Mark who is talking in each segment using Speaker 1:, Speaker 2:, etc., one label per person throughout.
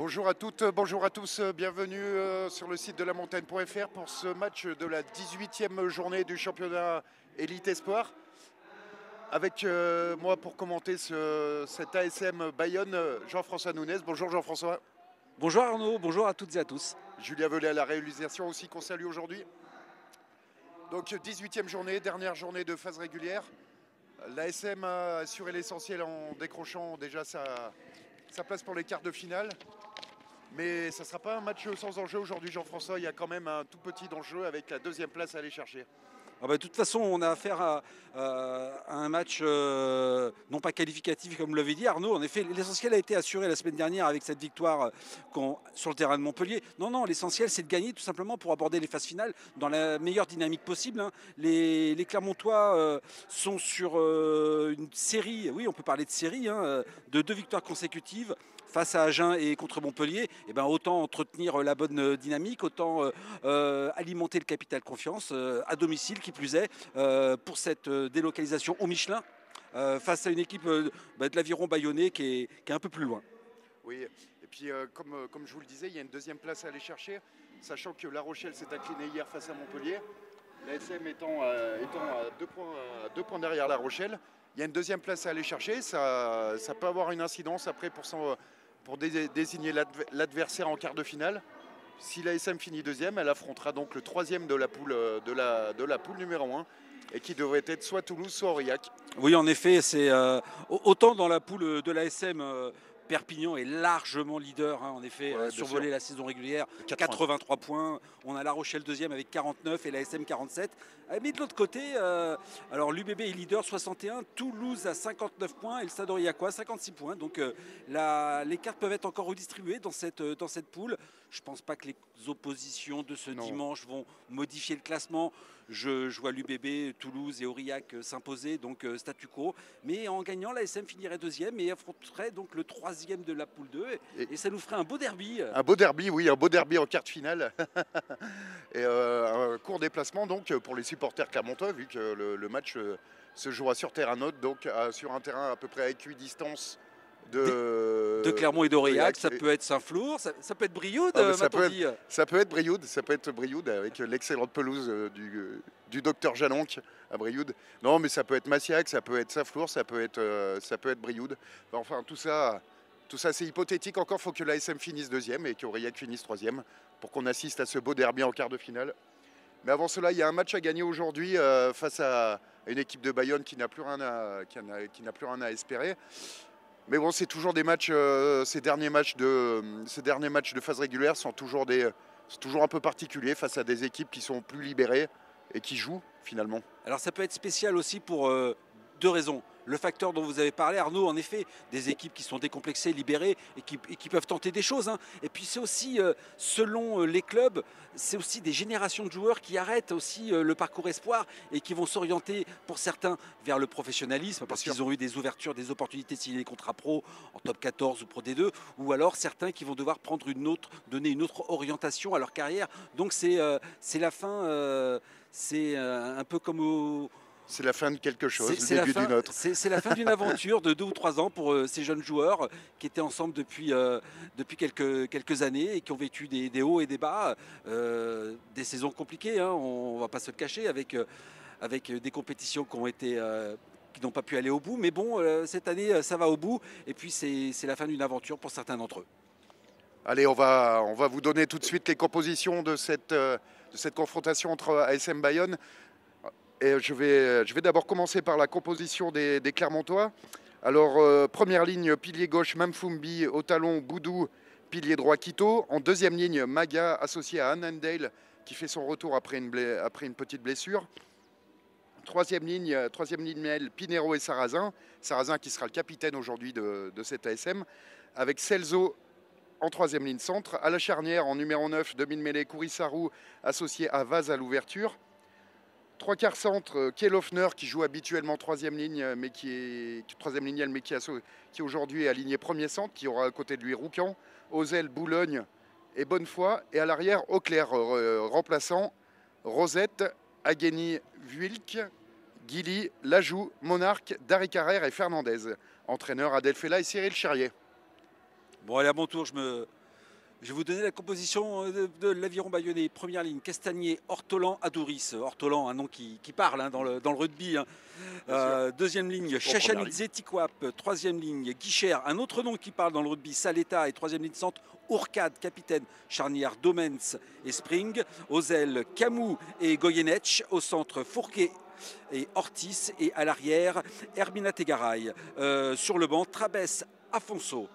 Speaker 1: Bonjour à toutes, bonjour à tous, bienvenue sur le site de la montagne.fr pour ce match de la 18e journée du championnat Élite Espoir. Avec moi pour commenter cet ASM Bayonne, Jean-François Nounès. Bonjour Jean-François.
Speaker 2: Bonjour Arnaud, bonjour à toutes et à tous.
Speaker 1: Julien Velay à la réalisation aussi qu'on salue aujourd'hui. Donc 18e journée, dernière journée de phase régulière. L'ASM a assuré l'essentiel en décrochant déjà sa place pour les quarts de finale. Mais ça ne sera pas un match sans enjeu aujourd'hui, Jean-François. Il y a quand même un tout petit enjeu avec la deuxième place à aller chercher.
Speaker 2: De toute façon, on a affaire à un match non pas qualificatif, comme vous l'avez dit Arnaud. En effet, l'essentiel a été assuré la semaine dernière avec cette victoire sur le terrain de Montpellier. Non, l'essentiel, c'est de gagner tout simplement pour aborder les phases finales dans la meilleure dynamique possible. Les Clermontois sont sur une série, oui, on peut parler de série, de 2 victoires consécutives. Face à Agen et contre Montpellier, autant entretenir la bonne dynamique, autant alimenter le capital confiance à domicile, qui plus est, pour cette délocalisation au Michelin, face à une équipe de l'Aviron bayonnais qui est un peu plus loin.
Speaker 1: Oui, et puis comme je vous le disais, il y a une deuxième place à aller chercher, sachant que La Rochelle s'est inclinée hier face à Montpellier. L'ASM étant à 2 points derrière La Rochelle, il y a une deuxième place à aller chercher. Ça peut avoir une incidence après pour désigner l'adversaire en quart de finale. Si l'ASM finit deuxième, elle affrontera donc le troisième de la poule, de la poule numéro 1 et qui devrait être soit Toulouse, soit Aurillac.
Speaker 2: Oui, en effet, c'est autant dans la poule de l'ASM. Perpignan est largement leader, en effet, survolé la saison régulière, 83 points. On a La Rochelle deuxième avec 49 et l'ASM 47. Mais de l'autre côté, alors l'UBB est leader 61, Toulouse à 59 points et le Stade Aurillacois 56 points. Donc les cartes peuvent être encore redistribuées dans cette poule. Je ne pense pas que les oppositions de ce dimanche vont modifier le classement. Je vois l'UBB, Toulouse et Aurillac s'imposer, donc statu quo. Mais en gagnant, l'ASM finirait deuxième et affronterait donc le troisième de la poule 2. Et ça nous ferait un beau derby.
Speaker 1: Un beau derby, oui, un beau derby en quart de finale. Et un court déplacement donc pour les supporters clermontois, vu que le match se jouera sur terrain neutre, donc sur un terrain à peu près à équidistance de
Speaker 2: Clermont et d'Aurillac. Ça peut être Saint-Flour, ça peut être Brioude,
Speaker 1: ça peut être Brioude avec l'excellente pelouse du docteur Jalonc à Brioude. Non, mais ça peut être Massiac, ça peut être Saint-Flour, ça peut être Brioude. Enfin, tout ça c'est hypothétique. Encore, il faut que l'ASM finisse deuxième et qu'Aurillac finisse troisième pour qu'on assiste à ce beau derby en quart de finale. Mais avant cela, il y a un match à gagner aujourd'hui face à une équipe de Bayonne qui n'a plus rien à espérer. Mais bon, c'est toujours des matchs, ces derniers matchs de phase régulière sont toujours un peu particuliers face à des équipes qui sont plus libérées et qui jouent finalement.
Speaker 2: Alors ça peut être spécial aussi pour 2 raisons. Le facteur dont vous avez parlé, Arnaud, en effet, des équipes qui sont décomplexées, libérées et qui peuvent tenter des choses. Et puis c'est aussi, selon les clubs, c'est aussi des générations de joueurs qui arrêtent aussi le parcours espoir et qui vont s'orienter, pour certains, vers le professionnalisme parce qu'ils ont eu des ouvertures, des opportunités de signer des contrats pro en top 14 ou pro D2, ou alors certains qui vont devoir donner une autre orientation à leur carrière. Donc c'est la fin, c'est un peu comme
Speaker 1: c'est la fin de quelque chose, le début d'une autre.
Speaker 2: C'est la fin d'une aventure de 2 ou 3 ans pour ces jeunes joueurs qui étaient ensemble depuis quelques années et qui ont vécu des hauts et des bas, des saisons compliquées, on ne va pas se le cacher, avec des compétitions qui n'ont pas pu aller au bout. Mais bon, cette année, ça va au bout. Et puis, c'est la fin d'une aventure pour certains d'entre eux.
Speaker 1: Allez, on va vous donner tout de suite les compositions de cette confrontation entre ASM Bayonne. Et je vais d'abord commencer par la composition des Clermontois. Alors, première ligne, pilier gauche, Mamfoumbi, au talon, Boudou, pilier droit, Quito. En deuxième ligne, Maga, associé à Annandale, qui fait son retour après une petite blessure. Troisième ligne, Pinero et Sarrazin. Sarrazin qui sera le capitaine aujourd'hui de cet ASM. Avec Celso en troisième ligne centre. À la charnière, en numéro 9, demi-mêlée, Kourissarou, associé à Vaz à l'ouverture. 3/4 centre, Kielhofner qui joue habituellement troisième ligne, mais qui est aujourd'hui aligné premier centre, qui aura à côté de lui Roucan, Ozel, Boulogne et Bonnefoy. Et à l'arrière, Auclair remplaçant, Rosette, Agueni, Vuilk, Guilly, Lajoux, Monarque, Dari Carrère et Fernandez. Entraîneur Adel Fella et Cyril Charrier.
Speaker 2: Bon, allez, à mon tour, je Je vais vous donner la composition de l'Aviron Bayonnais. Première ligne, Castagnier, Ortolan, Adouris. Ortolan, un nom qui parle hein, dans le rugby. Hein. Deuxième ligne, Chachanidze, Tikwap. Troisième ligne, Guicher, un autre nom qui parle dans le rugby, Saleta. Et troisième ligne centre, Ourcade, capitaine. Charnière, Domens et Spring. Aux ailes, Camus et Goyenech. Au centre, Fourquet et Ortiz. Et à l'arrière, Hermina Tegaray. Sur le banc, Trabès, Afonso.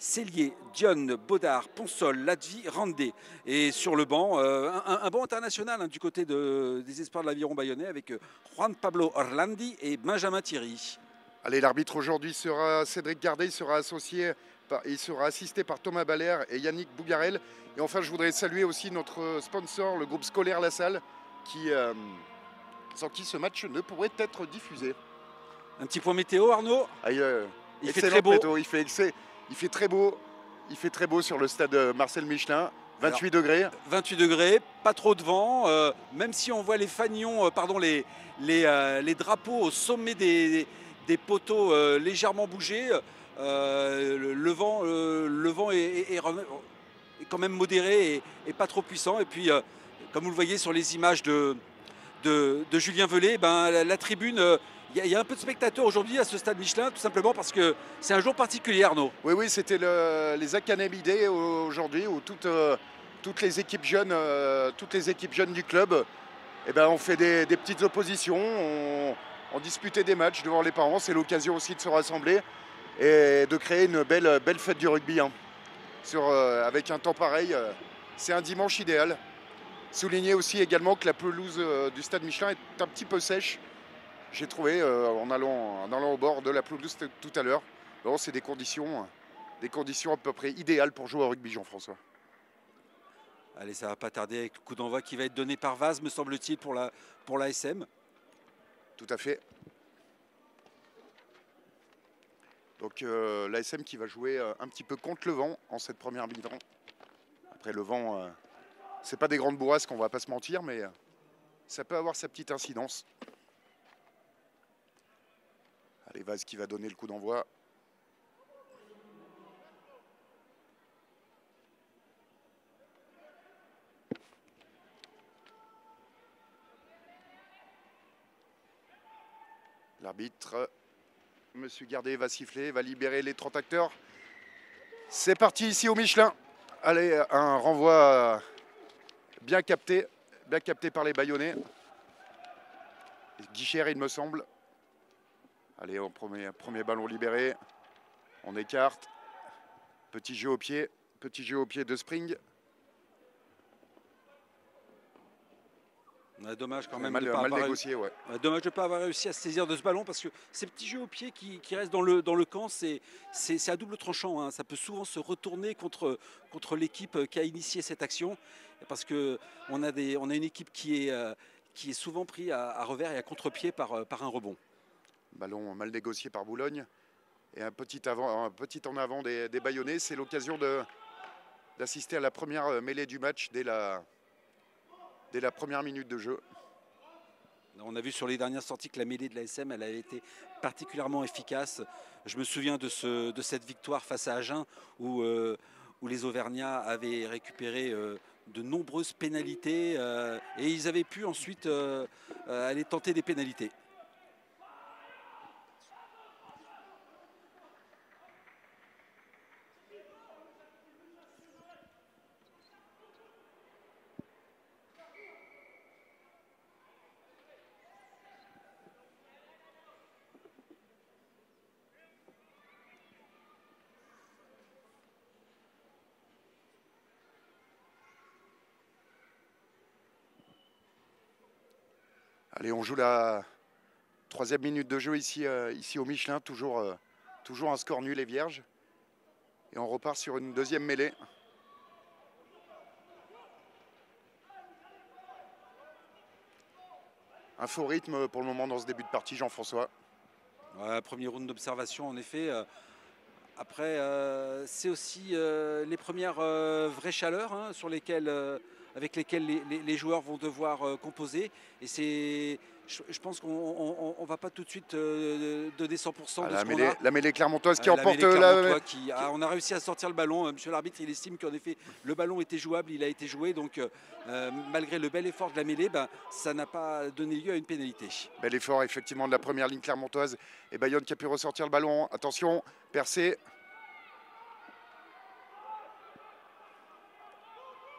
Speaker 2: Cellier, Dion, Baudard, Ponsol, Ladvi, Randé. Et sur le banc, un banc international hein, du côté des espoirs de l'Aviron Bayonnais avec Juan Pablo Orlandi et Benjamin Thierry.
Speaker 1: Allez, l'arbitre aujourd'hui sera Cédric Gardet, il sera assisté par Thomas Baller et Yannick Bougarel. Et enfin, je voudrais saluer aussi notre sponsor, le groupe scolaire La Salle, sans qui ce match ne pourrait être diffusé.
Speaker 2: Un petit point météo, Arnaud.
Speaker 1: Il fait très beau. Météo, il fait très beau sur le stade Marcel Michelin, 28 degrés.
Speaker 2: 28 degrés, pas trop de vent, même si on voit les fanions, les drapeaux au sommet des poteaux légèrement bouger, le vent est quand même modéré et pas trop puissant. Et puis, comme vous le voyez sur les images de Julien Velay, la tribune... Il y a un peu de spectateurs aujourd'hui à ce stade Michelin, tout simplement parce que c'est un jour particulier, Arnaud.
Speaker 1: Oui, c'était les Academy Day aujourd'hui, où toutes les équipes jeunes du club ont fait des petites oppositions, ont disputé des matchs devant les parents. C'est l'occasion aussi de se rassembler et de créer une belle fête du rugby. Hein. Avec un temps pareil, c'est un dimanche idéal. Souligner aussi également que la pelouse du stade Michelin est un petit peu sèche. J'ai trouvé en allant au bord de la pelouse tout à l'heure. Bon, c'est des conditions à peu près idéales pour jouer au rugby, Jean-François.
Speaker 2: Allez, ça va pas tarder avec le coup d'envoi qui va être donné par Vaz, me semble-t-il, pour la SM.
Speaker 1: Tout à fait. Donc l'ASM qui va jouer un petit peu contre le vent en cette première mi-temps. Après le vent, c'est pas des grandes bourrasques, on va pas se mentir, mais ça peut avoir sa petite incidence. Allez, Vaz qui va donner le coup d'envoi. L'arbitre, Monsieur Gardet, va siffler, va libérer les 30 acteurs. C'est parti ici au Michelin. Allez, un renvoi bien capté par les Bayonnais. Guichère, il me semble. Allez, premier ballon libéré. On écarte. Petit jeu au pied de Spring.
Speaker 2: Dommage quand même
Speaker 1: mal négocié, ouais.
Speaker 2: Dommage de ne pas avoir réussi à se saisir de ce ballon parce que ces petits jeux au pied qui restent dans le camp, c'est à double tranchant. Hein. Ça peut souvent se retourner contre l'équipe qui a initié cette action parce qu'on a une équipe qui est souvent pris à revers et à contre-pied par un rebond.
Speaker 1: Ballon mal négocié par Boulogne et un petit en avant des Bayonnais. C'est l'occasion d'assister à la première mêlée du match dès la première minute de jeu.
Speaker 2: On a vu sur les dernières sorties que la mêlée de l'ASM elle avait été particulièrement efficace. Je me souviens de cette victoire face à Agen où les Auvergnats avaient récupéré de nombreuses pénalités et ils avaient pu ensuite aller tenter des pénalités.
Speaker 1: Allez, on joue la 3e minute de jeu ici au Michelin, toujours un score nul et vierge. Et on repart sur une deuxième mêlée. Un faux rythme pour le moment dans ce début de partie, Jean-François.
Speaker 2: Ouais, premier round d'observation, en effet. Après, c'est aussi les premières vraies chaleurs avec lesquelles les joueurs vont devoir composer. Et c'est Je pense qu'on ne va pas tout de suite donner 100% de ce qu'on a.
Speaker 1: La mêlée clermontoise qui emporte
Speaker 2: on a réussi à sortir le ballon. Monsieur l'arbitre, il estime qu'en effet, le ballon était jouable, il a été joué. Donc, malgré le bel effort de la mêlée, ça n'a pas donné lieu à une pénalité.
Speaker 1: Bel effort, effectivement, de la première ligne clermontoise. Et Bayonne qui a pu ressortir le ballon. Attention, percé.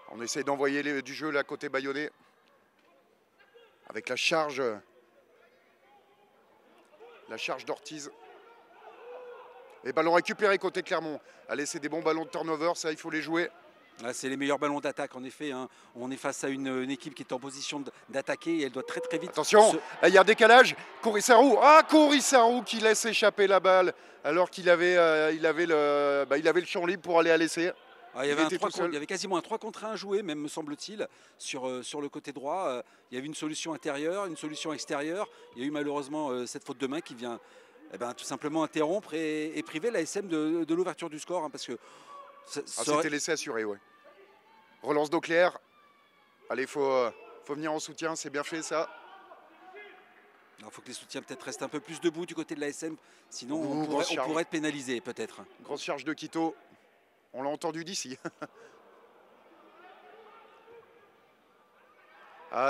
Speaker 1: On essaie d'envoyer du jeu là côté bayonnais. Avec la charge d'Ortiz. Et ballon récupéré côté Clermont. Allez, c'est des bons ballons de turnover, ça il faut les jouer.
Speaker 2: C'est les meilleurs ballons d'attaque en effet. Hein. On est face à une équipe qui est en position d'attaquer et elle doit très très vite.
Speaker 1: Attention, il y a un décalage. Kourissarou. Ah, Kourissarou qui laisse échapper la balle alors qu'il avait, il avait le champ libre pour aller à l'essai.
Speaker 2: Il y avait quasiment un 3 contre 1 joué, même me semble-t-il, sur le côté droit. Il y avait une solution intérieure, une solution extérieure. Il y a eu malheureusement cette faute de main qui vient tout simplement interrompre et priver la SM de l'ouverture du score. Hein, parce que
Speaker 1: c'était laissé assurer, ouais. Relance d'Auclair. Allez, il faut venir en soutien, c'est bien fait ça.
Speaker 2: Il faut que les soutiens peut-être restent un peu plus debout du côté de la SM, sinon on pourrait être pénalisé peut-être.
Speaker 1: Grosse charge de Quito. On l'a entendu d'ici.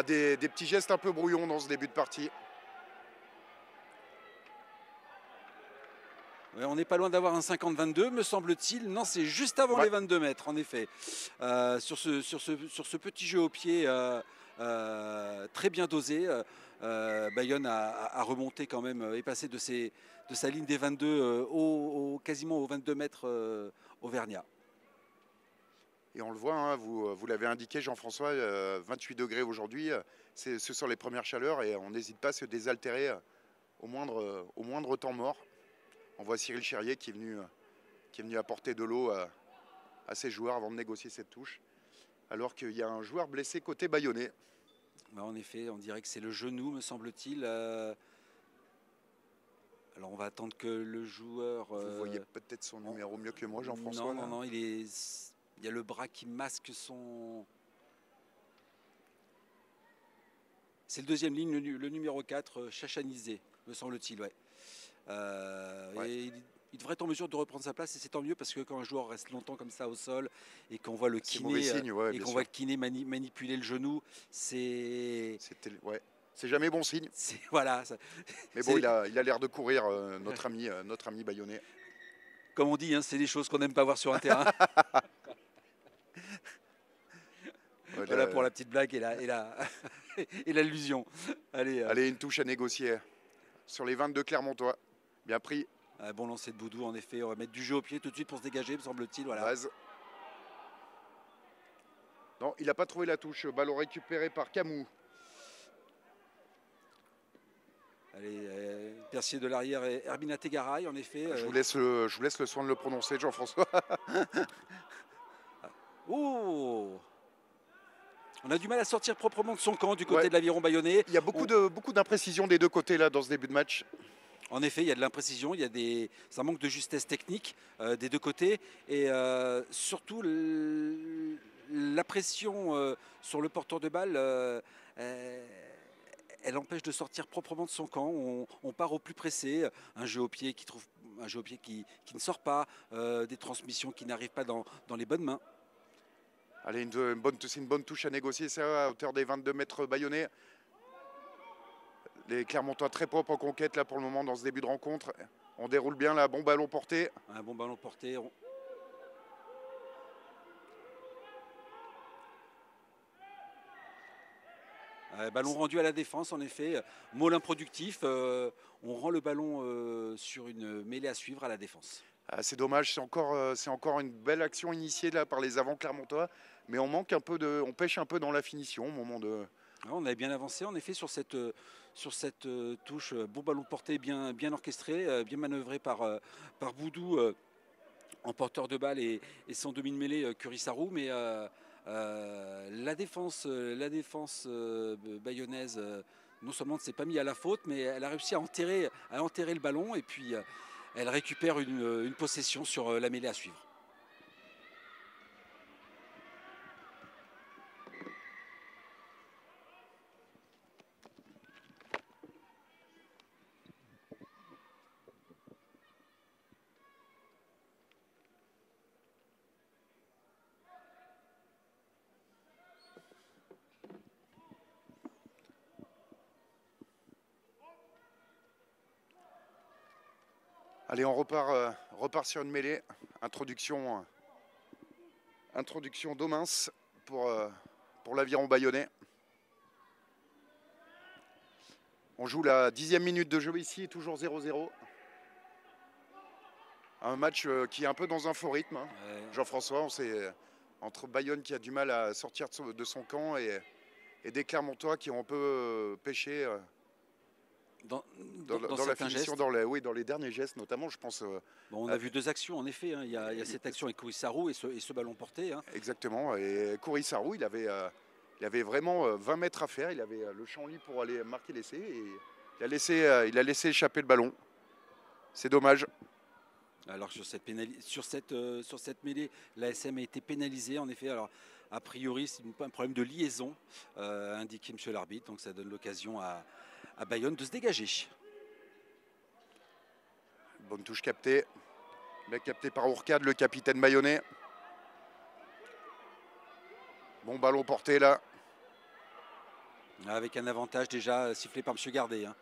Speaker 1: Des petits gestes un peu brouillons dans ce début de partie.
Speaker 2: Ouais, on n'est pas loin d'avoir un 50-22, me semble-t-il. Non, c'est juste avant les 22 mètres, en effet. Sur ce petit jeu au pied très bien dosé, Bayonne a remonté quand même et passé de sa ligne des 22 quasiment aux 22 mètres auvergnat.
Speaker 1: Et on le voit, hein, vous l'avez indiqué Jean-François, 28 degrés aujourd'hui, ce sont les premières chaleurs et on n'hésite pas à se désaltérer au moindre temps mort. On voit Cyril Cherrier qui est venu apporter de l'eau à ses joueurs avant de négocier cette touche, alors qu'il y a un joueur blessé côté bayonnais.
Speaker 2: En effet, on dirait que c'est le genou, me semble-t-il. Alors on va attendre que le joueur...
Speaker 1: Vous voyez peut-être son numéro mieux que moi, Jean-François.
Speaker 2: Non, il y a le bras qui masque son... C'est le deuxième ligne, le numéro 4, Chachanisé, me semble-t-il. Ouais. Il devrait être en mesure de reprendre sa place et c'est tant mieux parce que quand un joueur reste longtemps comme ça au sol et qu'on voit le kiné, manipuler le genou, c'est
Speaker 1: jamais bon signe.
Speaker 2: Voilà.
Speaker 1: Mais bon, il a l'air de courir, notre ami bayonnais.
Speaker 2: Comme on dit, hein, c'est des choses qu'on n'aime pas voir sur un terrain. Voilà pour la petite blague et l'allusion.
Speaker 1: Allez, une touche à négocier sur les 22 Clermontois. Bien pris.
Speaker 2: Bon lancer de Boudou, en effet. On va mettre du jeu au pied tout de suite pour se dégager, me semble-t-il. Voilà.
Speaker 1: Base. Non, il n'a pas trouvé la touche. Ballon récupéré par Camou.
Speaker 2: Allez, Percier de l'arrière et Herbina Tegaray, en effet.
Speaker 1: Je vous laisse le soin de le prononcer, Jean-François.
Speaker 2: Oh! On a du mal à sortir proprement de son camp du côté de l'Aviron bayonnais.
Speaker 1: Il y a beaucoup d'imprécisions des deux côtés là dans ce début de match.
Speaker 2: En effet, il y a de l'imprécision, ça manque de justesse technique des deux côtés et surtout la pression sur le porteur de balle, elle empêche de sortir proprement de son camp. On part au plus pressé, un jeu au pied qui ne sort pas, des transmissions qui n'arrivent pas dans les bonnes mains.
Speaker 1: Allez, c'est une bonne touche à négocier, ça, à hauteur des 22 mètres bayonnais. Les Clermontois très propres en conquête là pour le moment dans ce début de rencontre. On déroule bien là, bon ballon porté.
Speaker 2: Un bon ballon porté. Ballon rendu à la défense en effet. Molin productif. On rend le ballon sur une mêlée à suivre à la défense.
Speaker 1: C'est dommage, c'est encore une belle action initiée là par les avants clermontois, mais on pêche un peu dans la finition au moment de.
Speaker 2: On avait bien avancé en effet sur cette touche. Bon ballon porté, bien orchestré, bien manœuvré par Boudou en porteur de balle et son demi-mêlée Kurisarou, mais la défense bayonnaise non seulement ne s'est pas mis à la faute, mais elle a réussi à enterrer le ballon et puis elle récupère une possession sur la mêlée à suivre.
Speaker 1: Allez, on repart sur une mêlée. Introduction d'Omins pour l'aviron bayonnais. On joue la 10e minute de jeu ici, toujours 0-0. Un match qui est un peu dans un faux rythme. Hein. Ouais. Jean-François, on sait, entre Bayonne qui a du mal à sortir de son camp et des Clermontois qui ont un peu pêché dans la finition, dans les derniers gestes, notamment, je pense.
Speaker 2: Bon, on a vu deux actions, en effet. Hein. Il y a cette action avec Kourissarou et ce ballon porté. Hein.
Speaker 1: Exactement. Et Kourissarou, il avait vraiment 20 mètres à faire. Il avait le champ libre pour aller marquer l'essai. Et il a laissé échapper le ballon. C'est dommage.
Speaker 2: Alors sur cette mêlée, l'ASM a été pénalisée. En effet, alors a priori, c'est un problème de liaison, indiqué M. l'arbitre. Donc ça donne l'occasion à Bayonne de se dégager.
Speaker 1: Bonne touche captée. Bien captée par Ourcade, le capitaine bayonnais. Bon ballon porté là.
Speaker 2: Avec un avantage déjà sifflé par M. Gardet. Hein.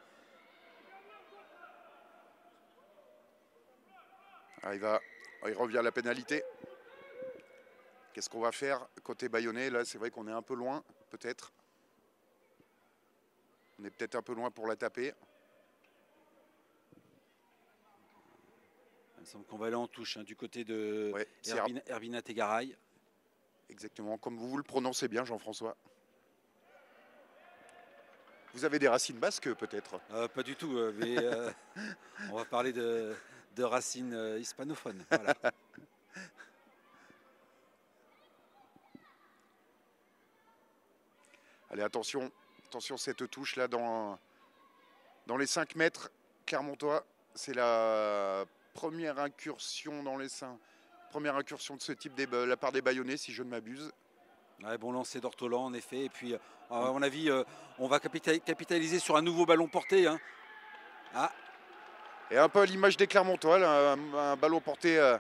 Speaker 1: Ah, il revient à la pénalité. Qu'est-ce qu'on va faire côté bayonnais? Là, c'est vrai qu'on est un peu loin, peut-être. On est peut-être un peu loin pour la taper.
Speaker 2: Il me semble qu'on va aller en touche hein, du côté de Herbina Tegaray.
Speaker 1: Exactement, comme vous le prononcez bien, Jean-François. Vous avez des racines basques, peut-être?
Speaker 2: Pas du tout, mais on va parler de racines hispanophones. Voilà.
Speaker 1: Allez, attention cette touche là dans les 5 mètres. Clermontois, c'est la première incursion de ce type de la part des Bayonnais, si je ne m'abuse.
Speaker 2: Ouais, bon lancer d'Ortolan en effet. Et puis, à mon avis, on va capitaliser sur un nouveau ballon porté. Hein. Ah.
Speaker 1: Et un peu à l'image des Clermontois, là, un ballon porté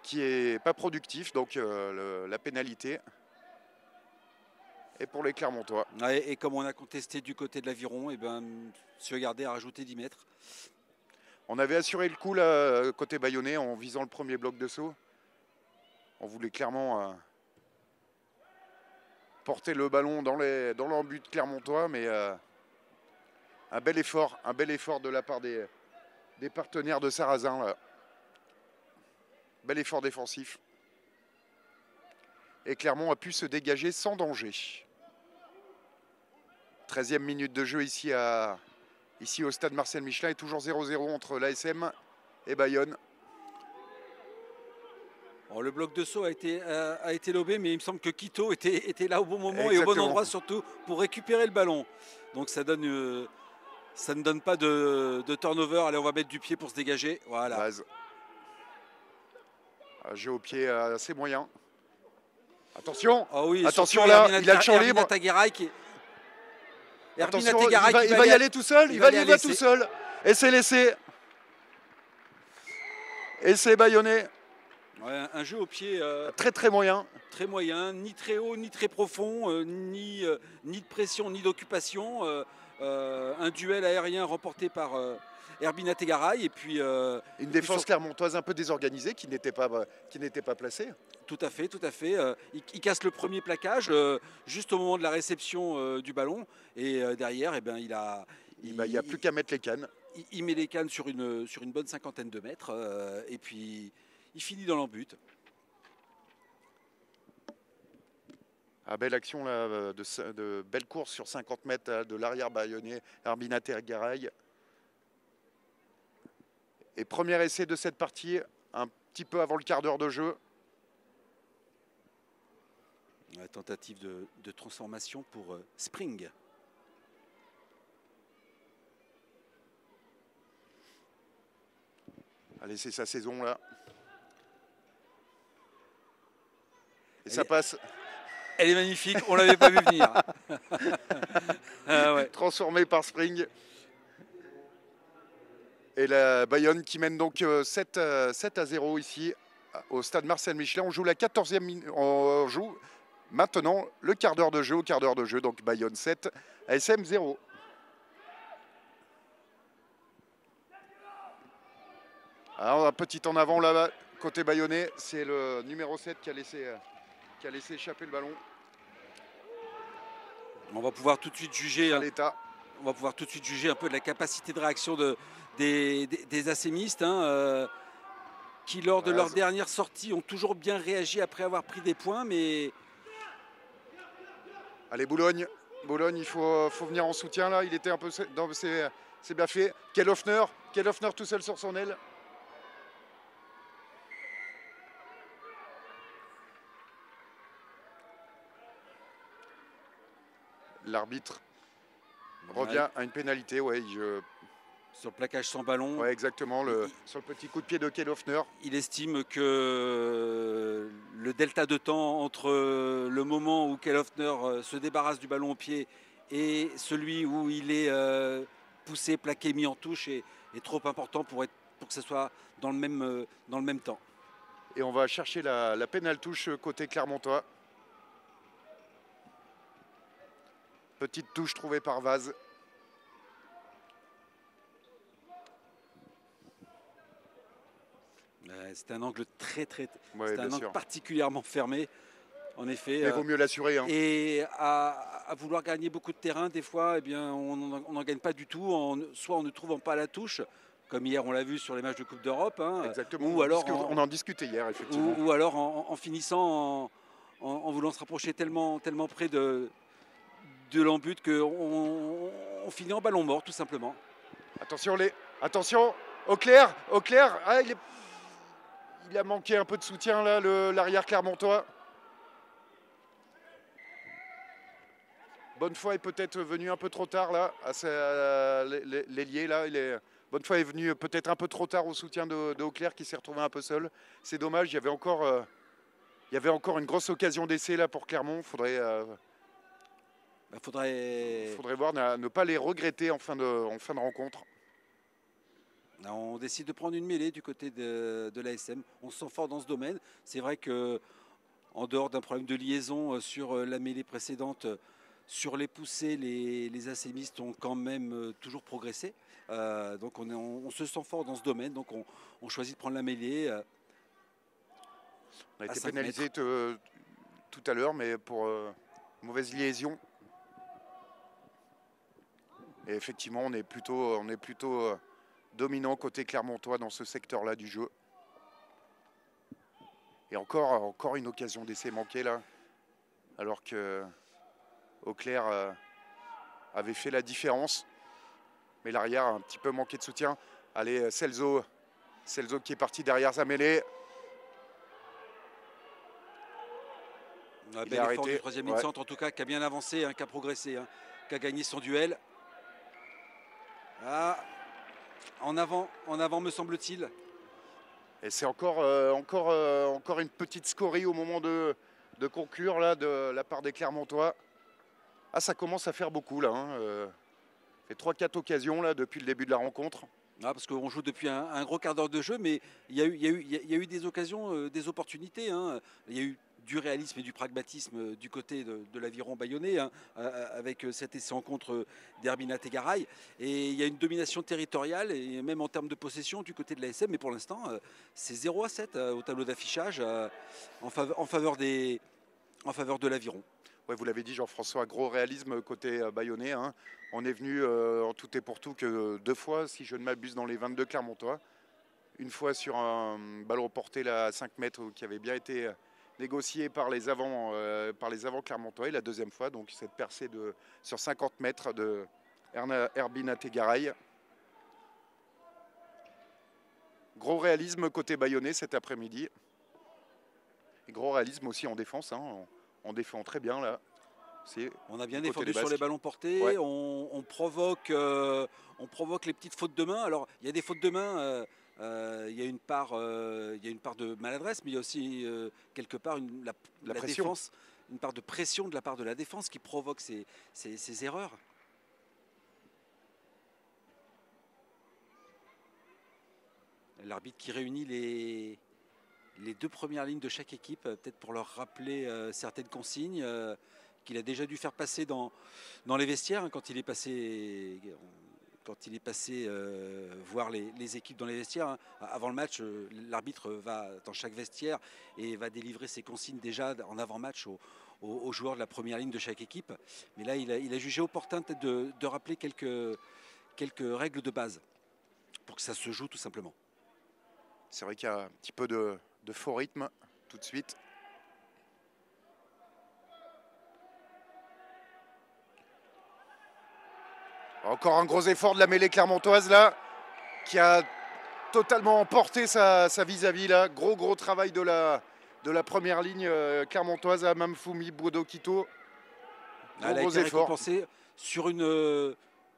Speaker 1: qui est pas productif, donc la pénalité est pour les Clermontois.
Speaker 2: Ouais, et comme on a contesté du côté de l'Aviron, et ben, M. Gardet a rajouté 10 mètres.
Speaker 1: On avait assuré le coup là, côté bayonnais en visant le premier bloc de saut. On voulait clairement porter le ballon dans l'embut clermontois, mais un bel effort de la part des partenaires de Sarrazin. Là. Bel effort défensif. Et Clermont a pu se dégager sans danger. 13e minute de jeu ici au stade Marcel Michelin. Et toujours 0-0 entre l'ASM et Bayonne.
Speaker 2: Alors, le bloc de saut a été lobé, mais il me semble que Quito était là au bon moment.
Speaker 1: Exactement.
Speaker 2: Et au bon endroit surtout pour récupérer le ballon. Donc ça ne donne pas de turnover. Allez, on va mettre du pied pour se dégager. Voilà.
Speaker 1: Base. Un jeu au pied assez moyen. Attention,
Speaker 2: oui,
Speaker 1: attention là, il a le champ libre.
Speaker 2: Attention,
Speaker 1: il va y aller tout seul, il va tout seul. Et c'est laissé. Et c'est bayonnais.
Speaker 2: Ouais, un jeu au pied
Speaker 1: très moyen.
Speaker 2: Très moyen, ni très haut, ni très profond, ni de pression, ni d'occupation. Un duel aérien remporté par Herbina Tegaray. Et puis,
Speaker 1: une défense clermontoise un peu désorganisée qui n'était pas placée.
Speaker 2: Tout à fait. Il casse le premier plaquage juste au moment de la réception du ballon. Et derrière, eh ben, il
Speaker 1: n'y a plus qu'à mettre les cannes.
Speaker 2: Il met les cannes sur une bonne cinquantaine de mètres. Et puis, il finit dans l'embut.
Speaker 1: Belle action là, de belle course sur 50 mètres là, de l'arrière bayonnais Herbina Tegaray. Et premier essai de cette partie, un petit peu avant le quart d'heure de jeu.
Speaker 2: La tentative de transformation pour Spring.
Speaker 1: Allez, c'est sa saison là. Et ça passe.
Speaker 2: Elle est magnifique, on ne l'avait pas vu venir.
Speaker 1: Ouais. Transformé par Spring. Et la Bayonne qui mène donc 7-0 ici au stade Marcel Michelin. On joue la 14e minute. On joue maintenant le quart d'heure de jeu. Donc Bayonne 7, ASM 0. Alors, un petit en avant là-bas, côté bayonnais, c'est le numéro 7 qui a laissé échapper le ballon.
Speaker 2: On va pouvoir tout de suite juger.
Speaker 1: À l'état.
Speaker 2: On va pouvoir tout de suite juger un peu de la capacité de réaction des assémistes, qui lors de leur dernière sortie ont toujours bien réagi après avoir pris des points, mais...
Speaker 1: Allez, Boulogne, il faut venir en soutien là, il était un peu... C'est bien fait. Kellhoffner tout seul sur son aile. L'arbitre revient à une pénalité, ouais.
Speaker 2: Sur le plaquage sans ballon.
Speaker 1: Ouais, exactement, sur le petit coup de pied de Kellhoffner.
Speaker 2: Il estime que le delta de temps entre le moment où Kellhoffner se débarrasse du ballon au pied et celui où il est poussé, plaqué, mis en touche est trop important pour que ce soit dans le même temps.
Speaker 1: Et on va chercher la pénale touche côté clermontois. Petite touche trouvée par Vaz.
Speaker 2: C'est un angle
Speaker 1: ouais,
Speaker 2: c'est un angle particulièrement fermé, en effet.
Speaker 1: Mais il vaut mieux l'assurer. Hein.
Speaker 2: Et à vouloir gagner beaucoup de terrain, des fois, eh bien, on n'en gagne pas du tout, soit en ne trouvant pas la touche, comme hier on l'a vu sur les matchs de Coupe d'Europe.
Speaker 1: Exactement,
Speaker 2: ou alors
Speaker 1: on en discutait hier, effectivement.
Speaker 2: Ou alors en finissant, en voulant se rapprocher tellement près de l'embut qu'on finit en ballon mort, tout simplement.
Speaker 1: Attention, Auclair, il a manqué un peu de soutien là, l'arrière clermontois. Bonnefoy est peut-être venu un peu trop tard là, l'ailier là. Bonnefoy est venu peut-être un peu trop tard au soutien de Auclair qui s'est retrouvé un peu seul. C'est dommage, il y avait encore une grosse occasion d'essai là pour Clermont. Faudrait voir ne pas les regretter en fin de rencontre.
Speaker 2: On décide de prendre une mêlée du côté de l'ASM. On se sent fort dans ce domaine. C'est vrai que en dehors d'un problème de liaison sur la mêlée précédente, sur les poussées, les ASMistes ont quand même toujours progressé. Donc on se sent fort dans ce domaine. Donc on choisit de prendre la mêlée.
Speaker 1: On a été pénalisé tout à l'heure, mais pour mauvaise liaison. Et effectivement, on est plutôt dominant côté clermontois dans ce secteur-là du jeu. Et encore une occasion d'essai manquée là, alors que Auclair avait fait la différence. Mais l'arrière a un petit peu manqué de soutien. Allez, Celso qui est parti derrière sa mêlée.
Speaker 2: Bel effort du troisième ligne centre en tout cas, qui a bien avancé, qui a progressé, qui a gagné son duel. Ah, en avant me semble-t-il.
Speaker 1: Et c'est encore une petite scorie au moment de conclure là, de la part des Clermontois. Ah, ça commence à faire beaucoup là. Fait 3-4 occasions là depuis le début de la rencontre.
Speaker 2: Ah, parce qu'on joue depuis un gros quart d'heure de jeu, mais il y a eu des occasions, des opportunités. Il y a eu du réalisme et du pragmatisme du côté de l'aviron bayonnais, avec cet essai en contre d'Herbina Tegaray. Et il y a une domination territoriale, et même en termes de possession du côté de l'ASM, mais pour l'instant, c'est 0-7 au tableau d'affichage en faveur de l'aviron.
Speaker 1: Ouais, vous l'avez dit, Jean-François, gros réalisme côté bayonnais. On est venu en tout et pour tout que 2 fois, si je ne m'abuse, dans les 22 Clermontois. Une fois sur un ballon porté là, à 5 mètres qui avait bien été négocié par les avants Clermontois. Et la deuxième fois, donc cette percée sur 50 mètres de Herbina Tegaray. Gros réalisme côté bayonnais cet après-midi. Et gros réalisme aussi en défense. On défend très bien là.
Speaker 2: On a bien défendu sur les ballons portés, ouais. on provoque les petites fautes de main. Alors il y a des fautes de main, il y a une part de maladresse, mais il y a aussi quelque part la défense, une part de pression de la part de la défense qui provoque ces erreurs. L'arbitre qui réunit les 2 premières lignes de chaque équipe, peut-être pour leur rappeler certaines consignes qu'il a déjà dû faire passer dans les vestiaires quand il est passé quand il est passé voir les équipes dans les vestiaires, hein. Avant le match, l'arbitre va dans chaque vestiaire et va délivrer ses consignes déjà en avant-match aux joueurs de la première ligne de chaque équipe. Mais là, il a jugé opportun peut-être de rappeler quelques règles de base pour que ça se joue tout simplement.
Speaker 1: C'est vrai qu'il y a un petit peu de faux rythme tout de suite. Encore un gros effort de la mêlée clermontoise là, qui a totalement emporté sa vis-à-vis là. Gros travail de la première ligne clermontoise à Mamfoumi Bodo-Quito.
Speaker 2: Gros effort.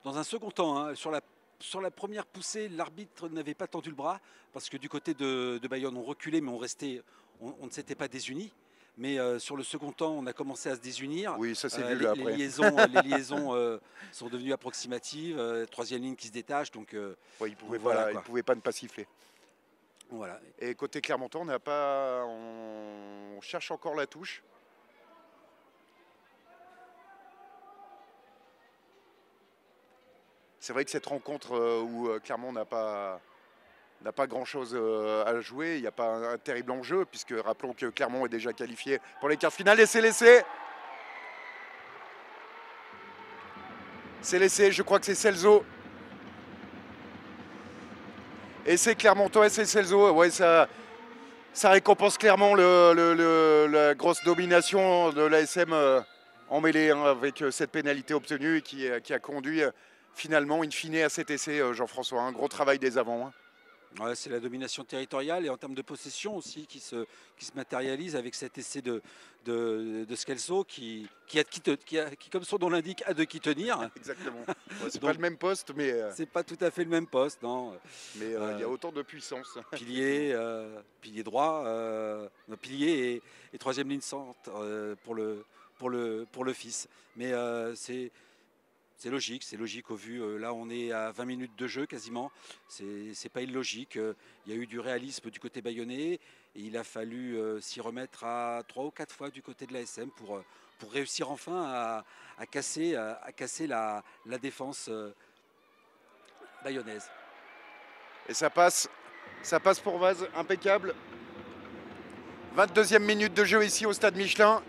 Speaker 2: Dans un second temps, hein, sur la première poussée, l'arbitre n'avait pas tendu le bras parce que du côté de Bayonne, on reculait, mais on ne s'était pas désunis. Mais sur le second temps, on a commencé à se désunir.
Speaker 1: Oui, ça c'est vu après.
Speaker 2: Les liaisons sont devenues approximatives. Troisième ligne qui se détache. Donc,
Speaker 1: ouais, il ne pouvait pas ne pas siffler.
Speaker 2: Voilà.
Speaker 1: Et côté Clermontois, on cherche encore la touche. C'est vrai que cette rencontre où Clermont n'a pas grand-chose à jouer, il n'y a pas un terrible enjeu, puisque rappelons que Clermont est déjà qualifié pour les quarts finales et c'est laissé. C'est laissé, je crois que c'est Celso. Et c'est Clermontois et c'est Celso. Ouais, ça récompense clairement la grosse domination de l'ASM en mêlée, hein, avec cette pénalité obtenue qui a conduit finalement, in fine, à cet essai, Jean-François. Un gros travail des avants. Hein.
Speaker 2: Ouais, c'est la domination territoriale et en termes de possession aussi qui se matérialise avec cet essai de Scalzo qui, comme son nom l'indique, a de qui tenir.
Speaker 1: Exactement. Ouais, c'est pas le même poste, mais...
Speaker 2: C'est pas tout à fait le même poste, non.
Speaker 1: Mais il y a autant de puissance.
Speaker 2: Pilier droit, pilier et troisième ligne centre pour le fils. Mais c'est logique au vu. Là, on est à 20 minutes de jeu quasiment. C'est pas illogique. Il y a eu du réalisme du côté bayonnais et il a fallu s'y remettre à 3 ou 4 fois du côté de l'ASM pour réussir enfin à casser la défense bayonnaise.
Speaker 1: Et ça passe pour Vaz, impeccable. 22e minute de jeu ici au stade Michelin.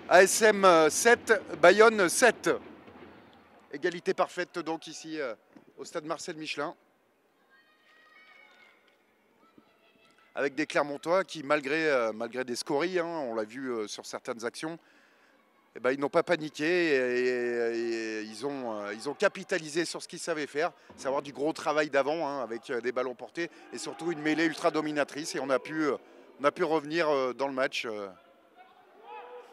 Speaker 1: ASM 7, Bayonne 7. Égalité parfaite donc ici au stade Marcel Michelin. Avec des Clermontois qui, malgré des scories, hein, on l'a vu sur certaines actions, eh ben, ils n'ont pas paniqué et ils ont capitalisé sur ce qu'ils savaient faire, savoir du gros travail d'avant hein, avec des ballons portés et surtout une mêlée ultra dominatrice. Et on a pu revenir dans le match.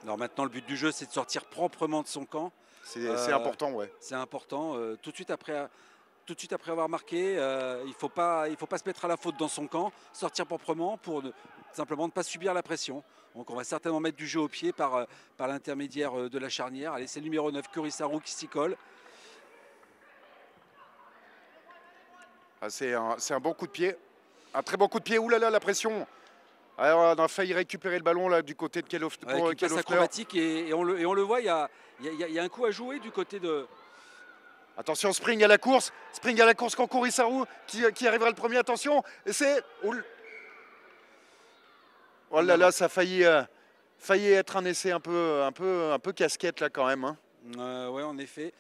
Speaker 2: Alors maintenant, le but du jeu, c'est de sortir proprement de son camp.
Speaker 1: C'est important, ouais.
Speaker 2: C'est important. Tout de suite après avoir marqué, il faut pas se mettre à la faute dans son camp, sortir proprement pour simplement ne pas subir la pression. Donc on va certainement mettre du jeu au pied par l'intermédiaire de la charnière. Allez, c'est le numéro 9, Kurisaru, qui s'y colle.
Speaker 1: Ah, c'est un bon coup de pied. Un très bon coup de pied. Ouh là là, la pression. Alors, on a failli récupérer le ballon là, du côté de Kelofter.
Speaker 2: Passe acrobatique et on le voit, il y a un coup à jouer du côté de...
Speaker 1: Attention, Spring à la course quand Kurisaru qui arrivera le premier. Attention, et c'est... Oh là là, ça a failli être un essai un peu casquette là quand même. Hein.
Speaker 2: Oui, en effet.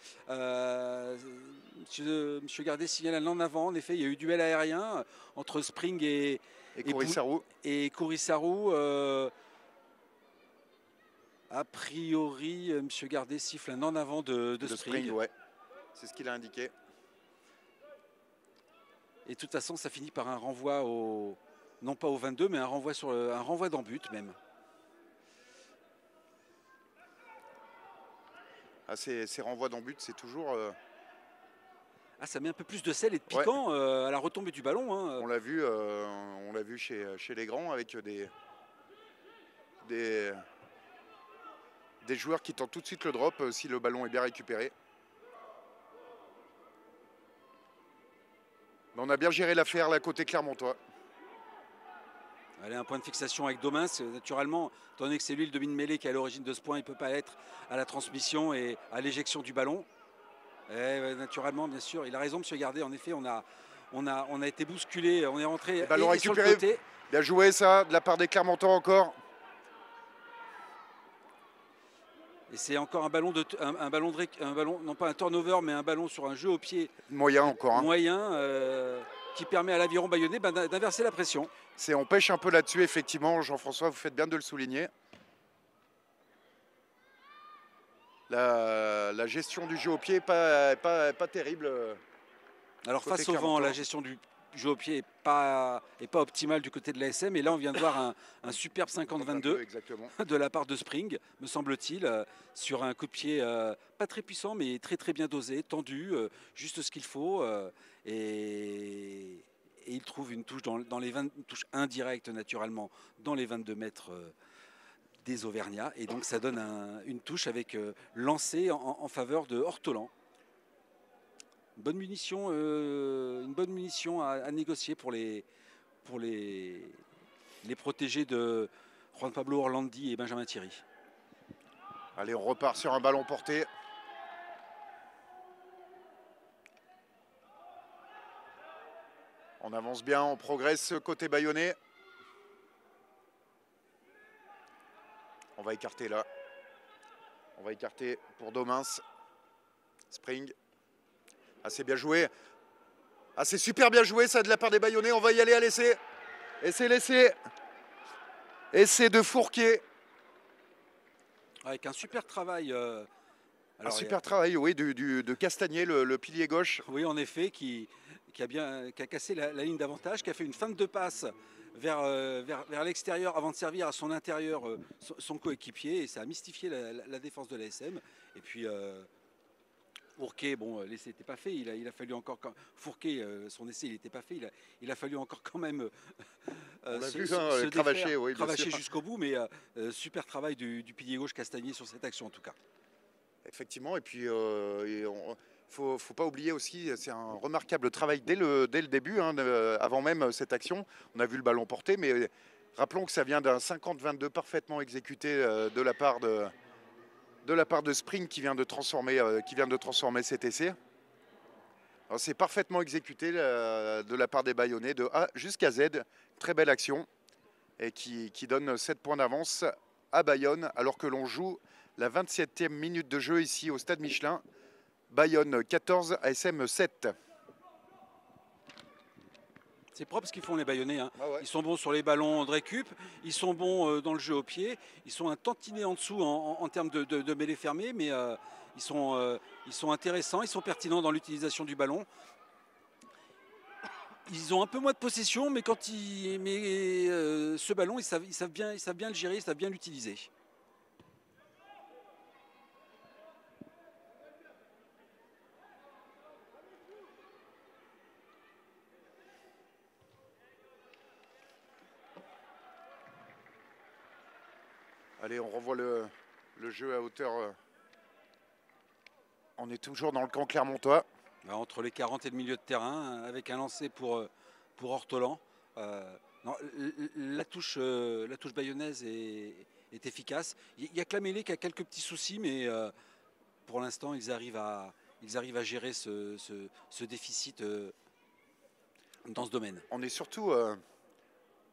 Speaker 2: Monsieur Gardet signale un en avant. En effet, il y a eu duel aérien entre Spring et Kurisaru. A priori, Monsieur Gardet siffle un en avant de Spring.
Speaker 1: Ouais. C'est ce qu'il a indiqué.
Speaker 2: Et de toute façon, ça finit par un renvoi non pas au 22, mais un renvoi d'en but même.
Speaker 1: Ah, ces renvois d'en but, c'est toujours...
Speaker 2: ça met un peu plus de sel et de piquant à la retombée du ballon. Hein.
Speaker 1: On l'a vu chez les grands avec des joueurs qui tentent tout de suite le drop si le ballon est bien récupéré. Mais on a bien géré l'affaire là côté Clermontois.
Speaker 2: Allez, un point de fixation avec Domins, naturellement, étant donné que c'est lui le demi-mêlée qui est à l'origine de ce point, il ne peut pas être à la transmission et à l'éjection du ballon. Ouais, naturellement, bien sûr. Il a raison, monsieur Gardet. En effet, on a été bousculé. On est rentré
Speaker 1: Ballon
Speaker 2: et sur le
Speaker 1: récupéré.
Speaker 2: côté.
Speaker 1: Bien joué ça, de la part des Clermontois encore.
Speaker 2: Et c'est encore un ballon non pas un turnover, mais un ballon sur un jeu au pied
Speaker 1: Moyen encore. Hein.
Speaker 2: moyen qui permet à l'Aviron Bayonnais d'inverser la pression.
Speaker 1: On pêche un peu là-dessus, effectivement. Jean-François, vous faites bien de le souligner. La gestion du jeu au pied n'est pas terrible.
Speaker 2: Alors face au vent, la gestion du jeu au pied n'est pas optimale du côté de l'ASM. Et là, on vient de voir un superbe 50-22 de la part de Spring, me semble-t-il, sur un coup de pied pas très puissant, mais très très bien dosé, tendu, juste ce qu'il faut. Et il trouve une touche dans les 20, une touche indirecte naturellement dans les 22 mètres des Auvergnats. Et donc ça donne une touche avec lancé en faveur de Hortolan. Une bonne munition à négocier pour les protégés de Juan Pablo Orlandi et Benjamin Thierry.
Speaker 1: Allez, on repart sur un ballon porté. On avance bien, on progresse côté bayonnais. On va écarter là. On va écarter pour Domins. Spring. Ah, c'est bien joué. Ah, c'est super bien joué ça de la part des Bayonnais. On va y aller à l'essai. Et c'est l'essai. Essai de Fourquier.
Speaker 2: Avec un super travail.
Speaker 1: Un super travail, oui, de Castagnier, le pilier gauche.
Speaker 2: Oui, en effet, qui a cassé la ligne d'avantage, qui a fait une feinte de passe vers l'extérieur avant de servir à son intérieur son coéquipier. Et ça a mystifié la défense de l'ASM. Et puis Fourquet, bon, l'essai n'était pas fait. Il a fallu encore. Fourquet, son essai, il n'était pas fait. Il a fallu encore quand même se
Speaker 1: cravacher, oui,
Speaker 2: cravacher jusqu'au bout. Mais super travail du pilier gauche Castagnier sur cette action en tout cas.
Speaker 1: Effectivement, et puis faut pas oublier aussi, c'est un remarquable travail dès le début, hein, avant même cette action. On a vu le ballon porté, mais rappelons que ça vient d'un 50-22 parfaitement exécuté de la part de Spring qui vient de transformer cet essai. C'est parfaitement exécuté de la part des Bayonnais de A jusqu'à Z. Très belle action et qui donne 7 points d'avance à Bayonne alors que l'on joue la 27e minute de jeu ici au Stade Michelin. Bayonne 14, ASM 7.
Speaker 2: C'est propre ce qu'ils font les Bayonnais. Hein.
Speaker 1: Ah ouais.
Speaker 2: Ils sont bons sur les ballons de récup, ils sont bons dans le jeu au pied, ils sont un tantinet en dessous en termes de mêlée fermée, mais ils sont intéressants, ils sont pertinents dans l'utilisation du ballon. Ils ont un peu moins de possession, mais ce ballon, ils savent bien le gérer, ils savent bien l'utiliser.
Speaker 1: Allez, on revoit le jeu à hauteur. On est toujours dans le camp clermontois.
Speaker 2: Entre les 40 et le milieu de terrain, avec un lancer pour Hortolan. La touche bayonnaise est efficace. Il y a que la mêlée qui a quelques petits soucis, mais pour l'instant, ils arrivent à gérer ce déficit dans ce domaine.
Speaker 1: On est surtout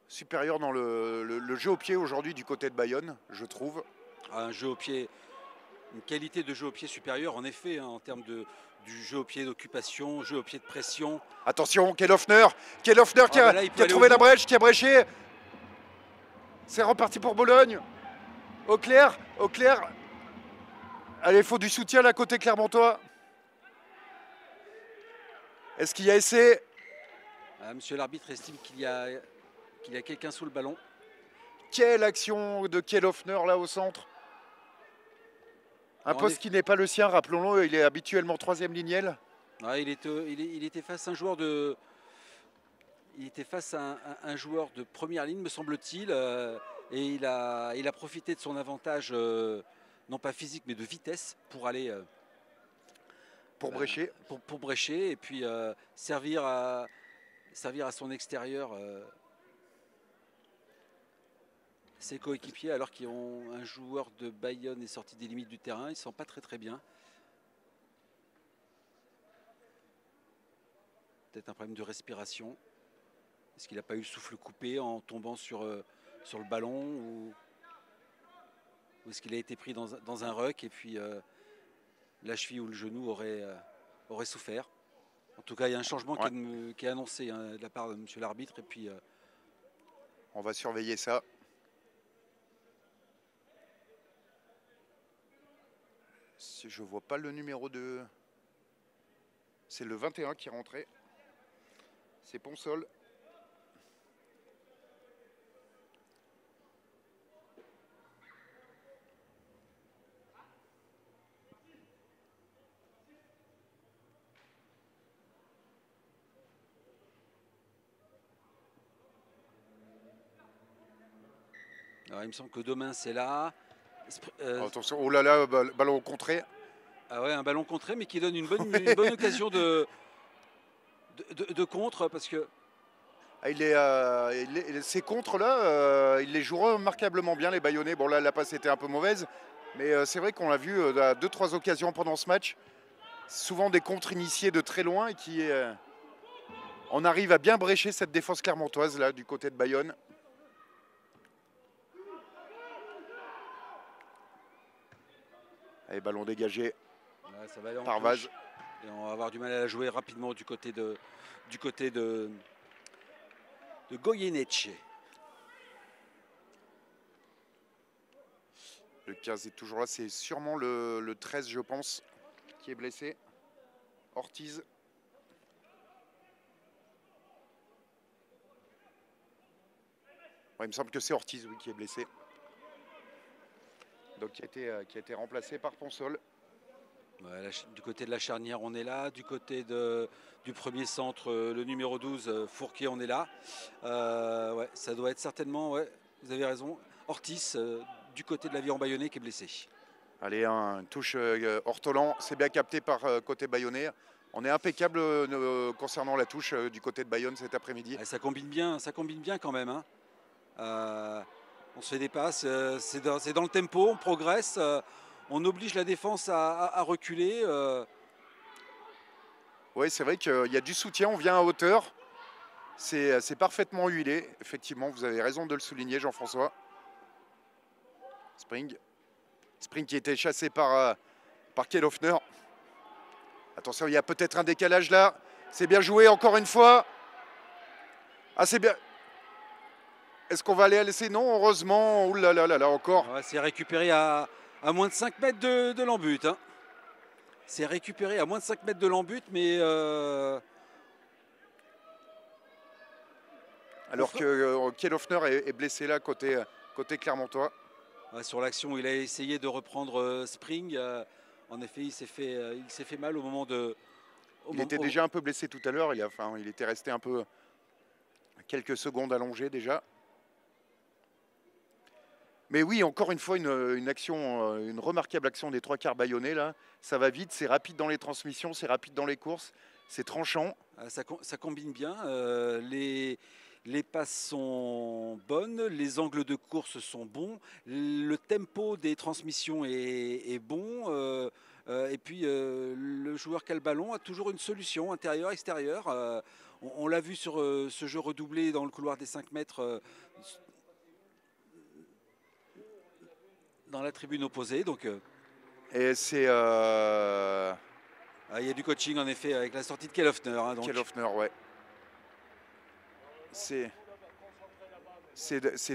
Speaker 1: supérieur dans le jeu au pied aujourd'hui du côté de Bayonne, je trouve.
Speaker 2: Un jeu au pied, une qualité de jeu au pied supérieure, en effet, hein, en termes du jeu au pied d'occupation, jeu au pied de pression.
Speaker 1: Attention, Kellhoffner qui a trouvé la brèche, qui a bréché. C'est reparti pour Bologne. Auclair. Allez, il faut du soutien là côté clermontois. Est-ce qu'il y a essai?
Speaker 2: Monsieur l'arbitre estime qu'il y a quelqu'un sous le ballon.
Speaker 1: Quelle action de Kellhoffner là au centre. Un poste qui n'est pas le sien, rappelons-le, il est habituellement 3e lignel.
Speaker 2: Ouais, il était face à un joueur de. Il était face à un joueur de première ligne, me semble-t-il, et il a profité de son avantage, non pas physique, mais de vitesse, pour aller
Speaker 1: pour brécher.
Speaker 2: Pour brécher et puis servir à son extérieur ses coéquipiers, alors qu'ils ont un joueur de Bayonne est sorti des limites du terrain. Ils ne sont pas très très bien. peut-être un problème de respiration. Est-ce qu'il n'a pas eu le souffle coupé en tombant sur le ballon ou est-ce qu'il a été pris dans un ruck et puis la cheville ou le genou aurait souffert. En tout cas, il y a un changement qui est annoncé de la part de monsieur l'arbitre. Et puis,
Speaker 1: on va surveiller ça. Si je ne vois pas le numéro 2. C'est le 21 qui est rentré. C'est Ponsol.
Speaker 2: Alors, il me semble que demain c'est là.
Speaker 1: Attention, oh là là, ballon contré.
Speaker 2: Ah ouais, un ballon contré, mais qui donne une bonne occasion de contre, parce que
Speaker 1: ces contres-là, il les joue remarquablement bien, les Bayonnais. Bon, là, la passe était un peu mauvaise, mais c'est vrai qu'on l'a vu à 2-3 occasions pendant ce match. Souvent des contres initiés de très loin et qui on arrive à bien brécher cette défense clermontoise là du côté de Bayonne. Allez, ballon dégagé
Speaker 2: ça va aller
Speaker 1: par Vaz.
Speaker 2: Et on va avoir du mal à la jouer rapidement du côté de Goyeneche.
Speaker 1: Le 15 est toujours là, c'est sûrement le 13 je pense qui est blessé. Ortiz. Ouais, il me semble que c'est Ortiz oui, qui est blessé. Donc qui a été remplacé par Ponsol.
Speaker 2: Ouais, du côté de la charnière, on est là. Du côté du premier centre, le numéro 12, Fourquier, on est là. Ouais, ça doit être certainement, ouais, vous avez raison, Ortiz, du côté de l'aviron bayonnais qui est blessé.
Speaker 1: Allez, une touche Ortolan, c'est bien capté par côté bayonnais. On est impeccable concernant la touche du côté de Bayonne cet après-midi.
Speaker 2: Ouais, ça combine bien quand même. Hein. On se fait des passes, c'est dans le tempo, on progresse, on oblige la défense à reculer.
Speaker 1: Oui, c'est vrai qu'il y a du soutien, on vient à hauteur. C'est parfaitement huilé, effectivement, vous avez raison de le souligner, Jean-François. Spring qui était chassé par Kelhofner. Attention, il y a peut-être un décalage là. C'est bien joué encore une fois. Ah, c'est bien. Est-ce qu'on va aller à l'essai? Non, heureusement. Ouh là là là là, encore.
Speaker 2: Ouais, c'est récupéré à moins de 5 mètres de l'embut. Hein. C'est récupéré à moins de 5 mètres de l'embut, mais...
Speaker 1: Alors que Kelhofner est blessé là, côté clermontois.
Speaker 2: Ouais, sur l'action, il a essayé de reprendre Spring. En effet, il s'est fait mal au moment de...
Speaker 1: Il était déjà un peu blessé tout à l'heure. Il était resté un peu... quelques secondes allongé déjà. Mais oui, encore une fois, une action, une remarquable action des trois quarts bayonnais. Là. Ça va vite, c'est rapide dans les transmissions, c'est rapide dans les courses, c'est tranchant.
Speaker 2: Ça combine bien. Les passes sont bonnes, les angles de course sont bons, le tempo des transmissions est bon. Et puis le joueur qui a le ballon a toujours une solution intérieur-extérieur. On l'a vu sur ce jeu redoublé dans le couloir des 5 mètres dans la tribune opposée. Donc,
Speaker 1: et c'est...
Speaker 2: il y a du coaching en effet avec la sortie de Kelhofner. Hein,
Speaker 1: Kelhofner, ouais. C'est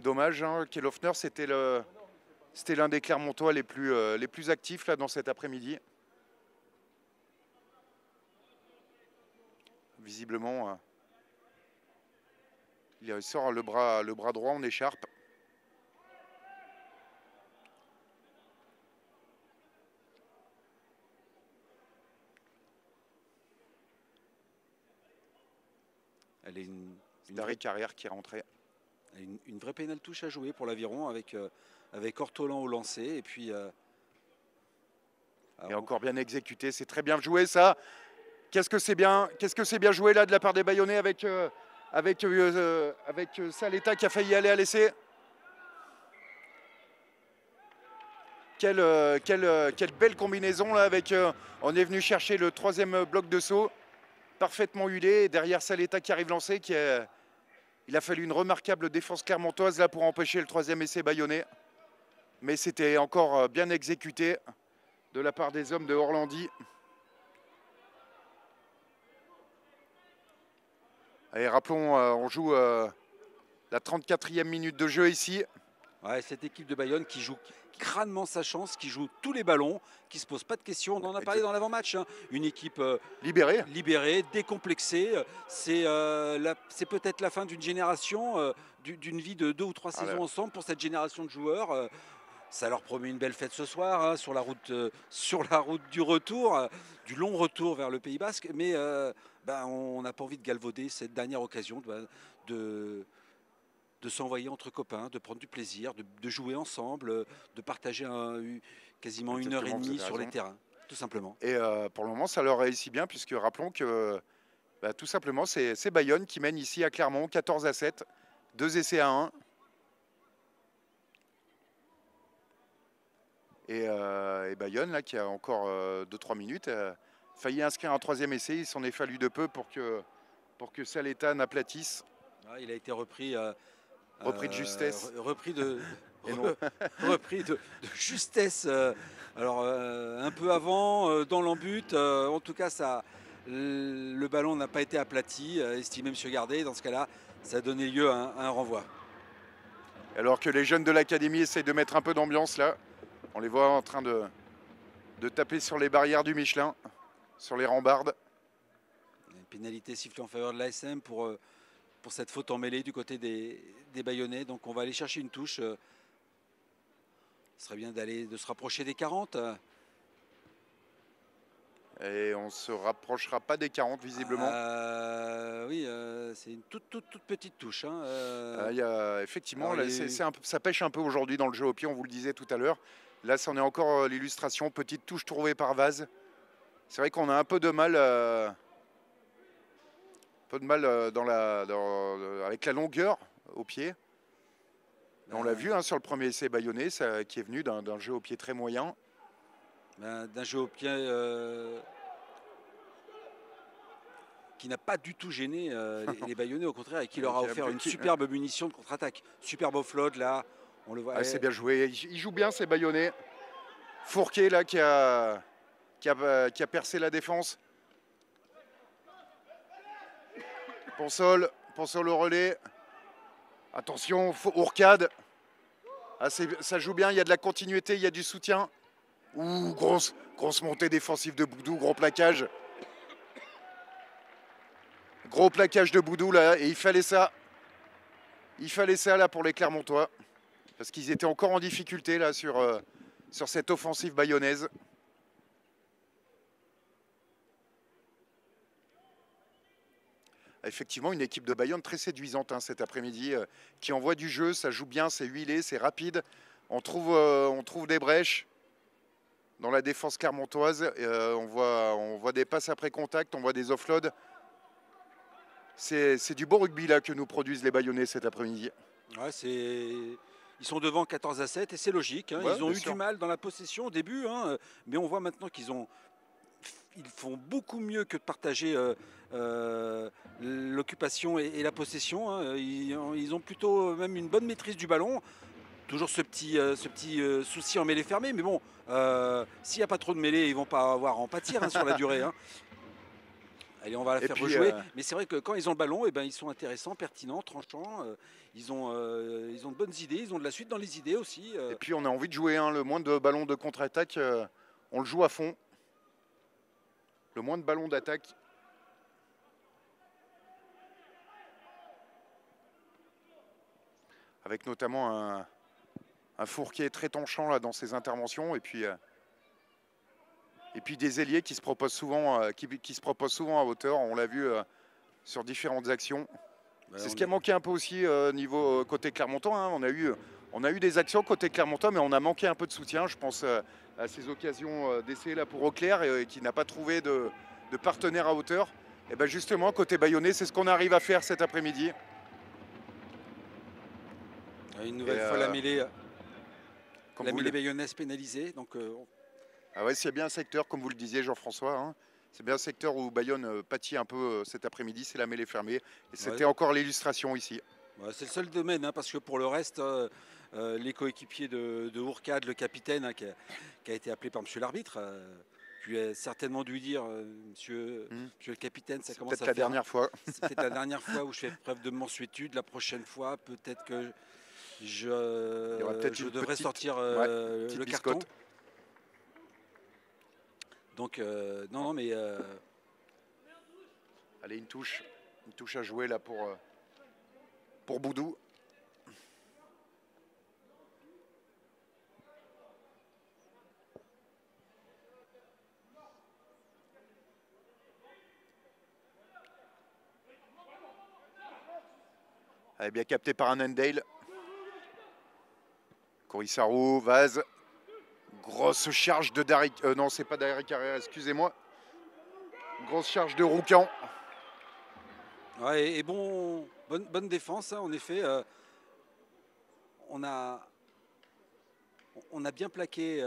Speaker 1: dommage. Hein. Kelhofner, c'était l'un des Clermontois les plus actifs là, dans cet après-midi. Visiblement, il sort le bras droit en écharpe.
Speaker 2: Elle est
Speaker 1: Darry Carrière qui est rentré.
Speaker 2: Une vraie pénale touche à jouer pour l'Aviron avec Ortolan au lancer. Et puis.
Speaker 1: Et encore bien exécuté, c'est très bien joué ça. Qu'est-ce que c'est bien joué là de la part des Bayonnais avec Saleta qui a failli aller à l'essai. Quelle belle combinaison là avec. On est venu chercher le troisième bloc de saut. parfaitement huilé. Et derrière Saletta qui arrive lancé, il a fallu une remarquable défense clermontoise là pour empêcher le troisième essai bayonnais. Mais c'était encore bien exécuté de la part des hommes de Orlandi. Allez, rappelons, on joue la 34e minute de jeu ici.
Speaker 2: Ouais, cette équipe de Bayonne qui joue crânement sa chance, qui joue tous les ballons, qui ne se pose pas de questions. On en a parlé dans l'avant-match. Hein. Une équipe libérée, décomplexée. C'est peut-être la fin d'une génération, d'une vie de 2 ou 3 saisons ensemble pour cette génération de joueurs. Ça leur promet une belle fête ce soir hein, sur la route du retour, du long retour vers le Pays Basque. Mais on n'a pas envie de galvauder cette dernière occasion de s'envoyer entre copains, de prendre du plaisir, de jouer ensemble, de partager quasiment 1h30 sur les terrains, tout simplement.
Speaker 1: Et pour le moment, ça leur réussit bien, puisque rappelons que tout simplement, c'est Bayonne qui mène ici à Clermont 14-7, 2 essais à 1. Et Bayonne, là, qui a encore 2-3 minutes, a failli inscrire un troisième essai. Il s'en est fallu de peu pour que Saletta n'aplatisse.
Speaker 2: Ah, il a été repris
Speaker 1: de justesse.
Speaker 2: Repris de justesse. Un peu avant, dans l'embut. En tout cas, le ballon n'a pas été aplati, estimé M. Gardet. Dans ce cas-là, ça a donné lieu à un renvoi.
Speaker 1: Alors que les jeunes de l'académie essayent de mettre un peu d'ambiance là. On les voit en train de taper sur les barrières du Michelin, sur les rambardes.
Speaker 2: Une pénalité sifflée en faveur de l'ASM pour cette faute en mêlée du côté des Bayonnais. Donc on va aller chercher une touche. Ce serait bien de se rapprocher des 40.
Speaker 1: Et on ne se rapprochera pas des 40 visiblement.
Speaker 2: Oui, c'est une toute petite touche. Hein.
Speaker 1: Effectivement, ça pêche un peu aujourd'hui dans le jeu au pied, on vous le disait tout à l'heure. Là, c'en est encore l'illustration. Petite touche trouvée par Vaz. C'est vrai qu'on a un peu de mal, avec la longueur au pied. On l'a vu hein, sur le premier essai bayonnais, qui est venu d'un jeu au pied très moyen.
Speaker 2: D'un jeu au pied qui n'a pas du tout gêné les Bayonnais, au contraire, et qui leur a offert une superbe munition de contre-attaque. Superbe offload, là, on le voit.
Speaker 1: C'est bien joué, il joue bien ces Bayonnais. Fourquet, là, qui a percé la défense. Ponsol au relais. Attention, Ourcade. Ça joue bien, il y a de la continuité, il y a du soutien. Ouh, grosse montée défensive de Boudou, gros plaquage. Gros plaquage de Boudou là, et il fallait ça. Il fallait ça là pour les Clermontois. Parce qu'ils étaient encore en difficulté là sur cette offensive bayonnaise. Effectivement, une équipe de Bayonne très séduisante hein, cet après-midi, qui envoie du jeu, ça joue bien, c'est huilé, c'est rapide. On trouve des brèches dans la défense clermontoise. On voit des passes après contact, on voit des offloads. C'est du beau rugby là que nous produisent les Bayonnais cet après-midi.
Speaker 2: Ouais, ils sont devant 14-7 et c'est logique. Hein. Ils ont eu du mal dans la possession au début, hein, mais on voit maintenant qu'ils font beaucoup mieux que de partager l'occupation et la possession. Hein. Ils ont plutôt même une bonne maîtrise du ballon. Toujours ce petit souci en mêlée fermée, mais bon, s'il n'y a pas trop de mêlée, ils ne vont pas avoir à en pâtir hein, sur la durée. Hein. Allez, on va la faire rejouer. Mais c'est vrai que quand ils ont le ballon, ils sont intéressants, pertinents, tranchants. Ils ont de bonnes idées, ils ont de la suite dans les idées aussi.
Speaker 1: Et puis on a envie de jouer. Hein, le moins de ballons de contre-attaque, on le joue à fond. Le moins de ballons d'attaque. Avec notamment un Fourquier très tranchant là, dans ses interventions. Et puis des ailiers qui se proposent souvent, qui se proposent souvent à hauteur. On l'a vu sur différentes actions. C'est ce qui a manqué un peu aussi niveau côté clermontois. Hein. On a eu des actions côté clermontois, mais on a manqué un peu de soutien. Je pense à ces occasions d'essai là pour Auclair qui n'a pas trouvé de partenaire à hauteur. Et bien justement, côté bayonnais, c'est ce qu'on arrive à faire cet après-midi.
Speaker 2: Une nouvelle fois la mêlée bayonnaise pénalisée. Donc,
Speaker 1: ah ouais, c'est bien un secteur, comme vous le disiez Jean-François, hein, C'est bien le secteur où Bayonne pâtit un peu cet après-midi, c'est la mêlée fermée. Et c'était
Speaker 2: Ouais.
Speaker 1: encore l'illustration ici.
Speaker 2: Ouais, c'est le seul domaine, hein, parce que pour le reste, les coéquipiers de Hourcade, le capitaine, hein, qui a été appelé par monsieur l'arbitre, puis a certainement dû lui dire, monsieur le capitaine, ça
Speaker 1: C'est
Speaker 2: commence
Speaker 1: peut-être
Speaker 2: à
Speaker 1: la
Speaker 2: faire.
Speaker 1: dernière fois.
Speaker 2: C'est peut-être la dernière fois où je fais preuve de mansuétude. La prochaine fois, peut-être que
Speaker 1: Il y aura peut-être
Speaker 2: je
Speaker 1: une
Speaker 2: devrais
Speaker 1: petite,
Speaker 2: sortir
Speaker 1: ouais, petite
Speaker 2: le carton.
Speaker 1: biscotte.
Speaker 2: Donc, non, non, mais
Speaker 1: Allez, une touche à jouer là pour Boudou. Allez, bien capté par un Endale. Corisaro, Vaz. Grosse charge de Darik. Non, c'est pas Darik Carrère, excusez-moi. Grosse charge de Roucan.
Speaker 2: ouais, et bonne défense, hein, en effet. On a, on a bien plaqué,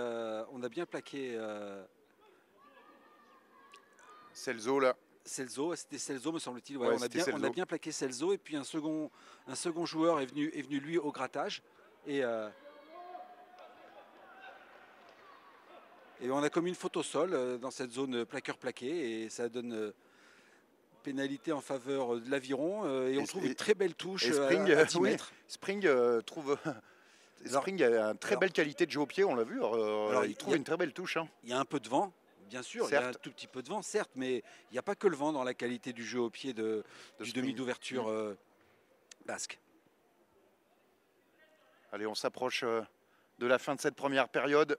Speaker 1: Celso là.
Speaker 2: Celso. C'était Celso, me semble-t-il. Ouais,
Speaker 1: Ouais,
Speaker 2: on a
Speaker 1: c'était
Speaker 2: bien, on a
Speaker 1: Celso.
Speaker 2: bien plaqué Celso, et puis un second joueur est venu lui au grattage. Et on a commis une faute au sol dans cette zone plaqueur-plaqué, et ça donne pénalité en faveur de l'Aviron. Et on trouve une très belle touche
Speaker 1: Et Spring,
Speaker 2: à 10
Speaker 1: oui,
Speaker 2: mètres.
Speaker 1: Spring trouve.
Speaker 2: Alors-
Speaker 1: Spring a une très belle qualité de jeu au pied, on l'a vu.
Speaker 2: Alors,
Speaker 1: Il trouve une très belle touche. Hein.
Speaker 2: Il y a un peu de vent, bien sûr, il y a un
Speaker 1: Certes.
Speaker 2: tout petit peu de vent, certes, mais il n'y a pas que le vent dans la qualité du jeu au pied du
Speaker 1: Spring.
Speaker 2: demi d'ouverture basque.
Speaker 1: Allez, on s'approche de la fin de cette première période.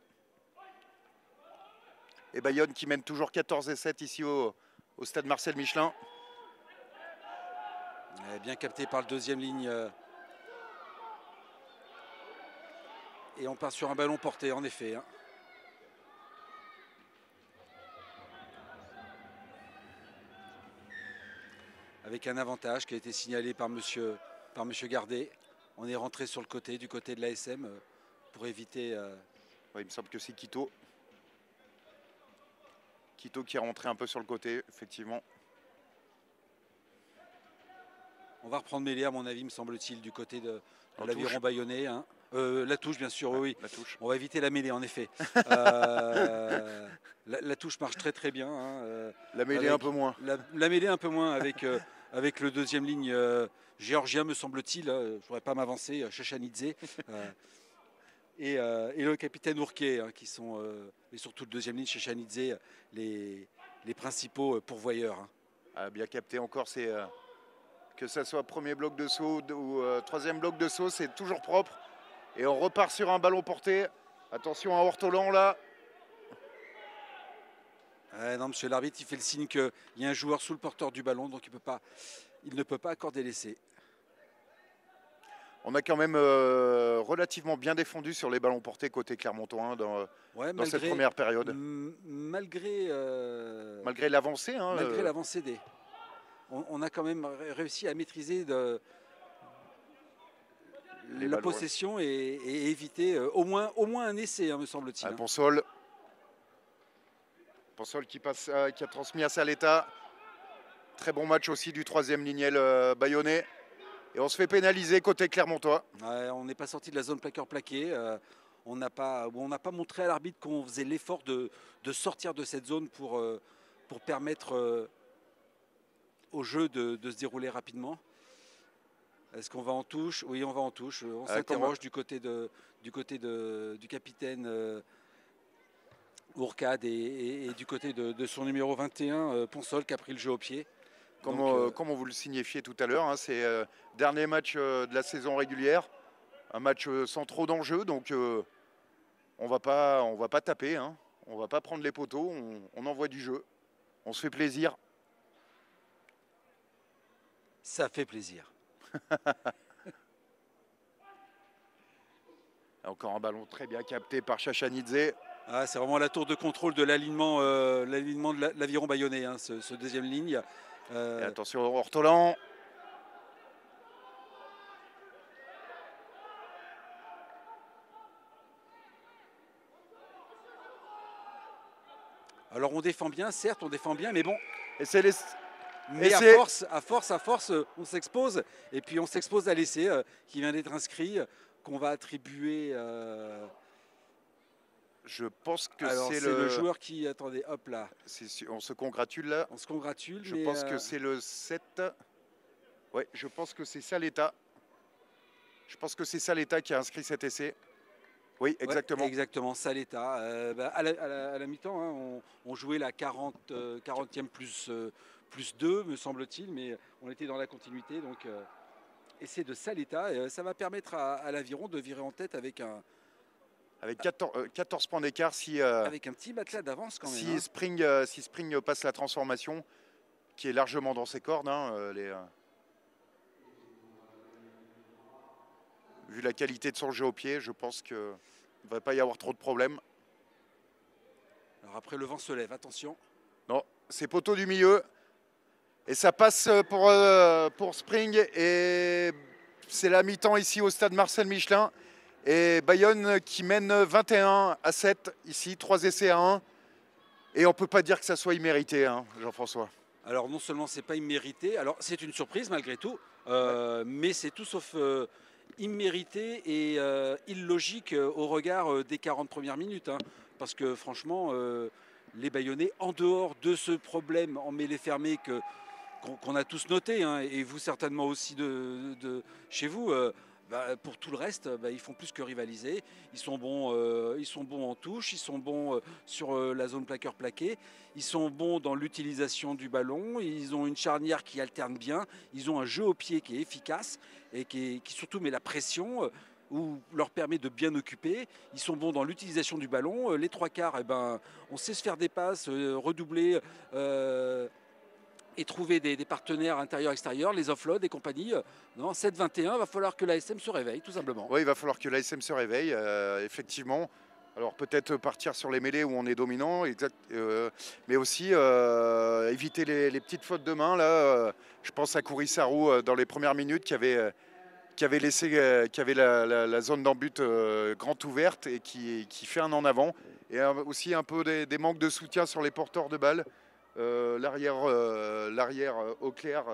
Speaker 1: Et Bayonne qui mène toujours 14-7 ici au stade Marcel Michelin.
Speaker 2: Bien capté par le deuxième ligne. Et on part sur un ballon porté, en effet. Hein. Avec un avantage qui a été signalé par monsieur Gardet. On est rentré sur le côté, du côté de l'ASM, pour éviter...
Speaker 1: Ouais, il me semble que c'est Quito. Quito qui est rentré un peu sur le côté, effectivement.
Speaker 2: On va reprendre mêlée, à mon avis, me semble-t-il, du côté de
Speaker 1: En
Speaker 2: l'Aviron
Speaker 1: touche.
Speaker 2: bayonnais. Hein. La touche, bien sûr,
Speaker 1: Ouais,
Speaker 2: oui.
Speaker 1: la touche.
Speaker 2: On va éviter la mêlée, en effet. La touche marche très très bien. Hein,
Speaker 1: La mêlée un peu moins.
Speaker 2: La mêlée un peu moins avec, avec le deuxième ligne géorgien, me semble-t-il. Je ne voudrais pas m'avancer, Chachanidze. Et le capitaine Ourquet, hein, qui sont, et surtout le deuxième ligne, Chachanidze, les principaux pourvoyeurs. Hein.
Speaker 1: Ah, bien capté encore, c'est que ce soit premier bloc de saut ou troisième bloc de saut, c'est toujours propre. Et on repart sur un ballon porté. Attention à Ortolan là.
Speaker 2: Non, monsieur l'arbitre, il fait le signe qu'il y a un joueur sous le porteur du ballon, donc il ne peut pas accorder l'essai.
Speaker 1: On a quand même relativement bien défendu sur les ballons portés côté Clermontois dans cette première période.
Speaker 2: Malgré
Speaker 1: l'avancée. Hein,
Speaker 2: malgré l'avancée on a quand même réussi à maîtriser la possession et éviter au moins un essai, hein, me semble-t-il.
Speaker 1: Hein. Ponsol qui a transmis à Saleta. Très bon match aussi du troisième lignel bayonnais. Et on se fait pénaliser côté Clermontois.
Speaker 2: Ouais, on n'est pas sorti de la zone plaqueur-plaqué. On n'a pas montré à l'arbitre qu'on faisait l'effort de sortir de cette zone pour permettre au jeu de se dérouler rapidement. Est-ce qu'on va en touche? Oui, on va en touche. On s'interroge du côté du capitaine Ourcade et du côté de son numéro 21, Ponsol, qui a pris le jeu au pied.
Speaker 1: Comme on vous le signifiait tout à l'heure, hein, c'est le dernier match de la saison régulière. Un match sans trop d'enjeux, donc on va pas taper. Hein. On va pas prendre les poteaux, on envoie du jeu. On se fait plaisir.
Speaker 2: Ça fait plaisir.
Speaker 1: Encore un ballon très bien capté par Chachanidze.
Speaker 2: Ah, c'est vraiment la tour de contrôle de l'alignement de l'Aviron bayonnais, hein, ce deuxième ligne.
Speaker 1: Et attention Ortolan.
Speaker 2: Alors on défend bien, certes, on défend bien, mais bon,
Speaker 1: Et c'est les...
Speaker 2: mais
Speaker 1: Et
Speaker 2: à force, on s'expose. Et puis on s'expose à l'essai qui vient d'être inscrit, qu'on va attribuer.
Speaker 1: Je pense que
Speaker 2: Alors
Speaker 1: c'est
Speaker 2: c'est le
Speaker 1: le...
Speaker 2: joueur qui, attendez, hop là,
Speaker 1: On se congratule là.
Speaker 2: on se congratule,
Speaker 1: Je
Speaker 2: mais
Speaker 1: pense que c'est le 7. Ouais, je pense que c'est Saleta. Je pense que c'est Saleta qui a inscrit cet essai. Oui, exactement.
Speaker 2: ouais, exactement, Saleta. À la mi-temps, hein, on jouait la 40e plus 2, me semble-t-il, mais on était dans la continuité. Donc, essai de Saleta. Ça va permettre à l'Aviron de virer en tête avec
Speaker 1: Avec 14 points d'écart si,
Speaker 2: avec un petit matelas d'avance quand même.
Speaker 1: si Spring passe la transformation, qui est largement dans ses cordes. Hein, vu la qualité de son jeu au pied, je pense qu'il ne va pas y avoir trop de problèmes.
Speaker 2: Alors après, le vent se lève, attention.
Speaker 1: Non, c'est poteau du milieu. Et ça passe pour Spring. Et c'est la mi-temps ici au stade Marcel Michelin. Et Bayonne qui mène 21-7 ici, 3 essais à 1. Et on ne peut pas dire que ça soit immérité, hein, Jean-François.
Speaker 2: Alors non seulement c'est pas immérité, alors c'est une surprise malgré tout, mais c'est tout sauf immérité et illogique au regard des 40 premières minutes. Hein. Parce que franchement, les Bayonnais, en dehors de ce problème en mêlée fermée qu'on a tous noté, hein, et vous certainement aussi chez vous, pour tout le reste, ils font plus que rivaliser. Ils sont bons en touche, ils sont bons sur la zone plaqueur-plaqué, ils sont bons dans l'utilisation du ballon, ils ont une charnière qui alterne bien, ils ont un jeu au pied qui est efficace et qui surtout met la pression. Ou leur permet de bien occuper. Ils sont bons dans l'utilisation du ballon. Les trois quarts, on sait se faire des passes, redoubler et trouver des partenaires intérieurs-extérieurs, les offloads et compagnie. Non, 7-21, va falloir que l'ASM se réveille, tout simplement.
Speaker 1: Oui, il va falloir que l'ASM se réveille, effectivement. Alors peut-être partir sur les mêlées où on est dominant, mais aussi éviter les petites fautes de main. Là, je pense à Kourissarou dans les premières minutes qui avait la zone d'en-but grande ouverte et qui fait un en avant. Et aussi un peu des manques de soutien sur les porteurs de balles. L'arrière Auclair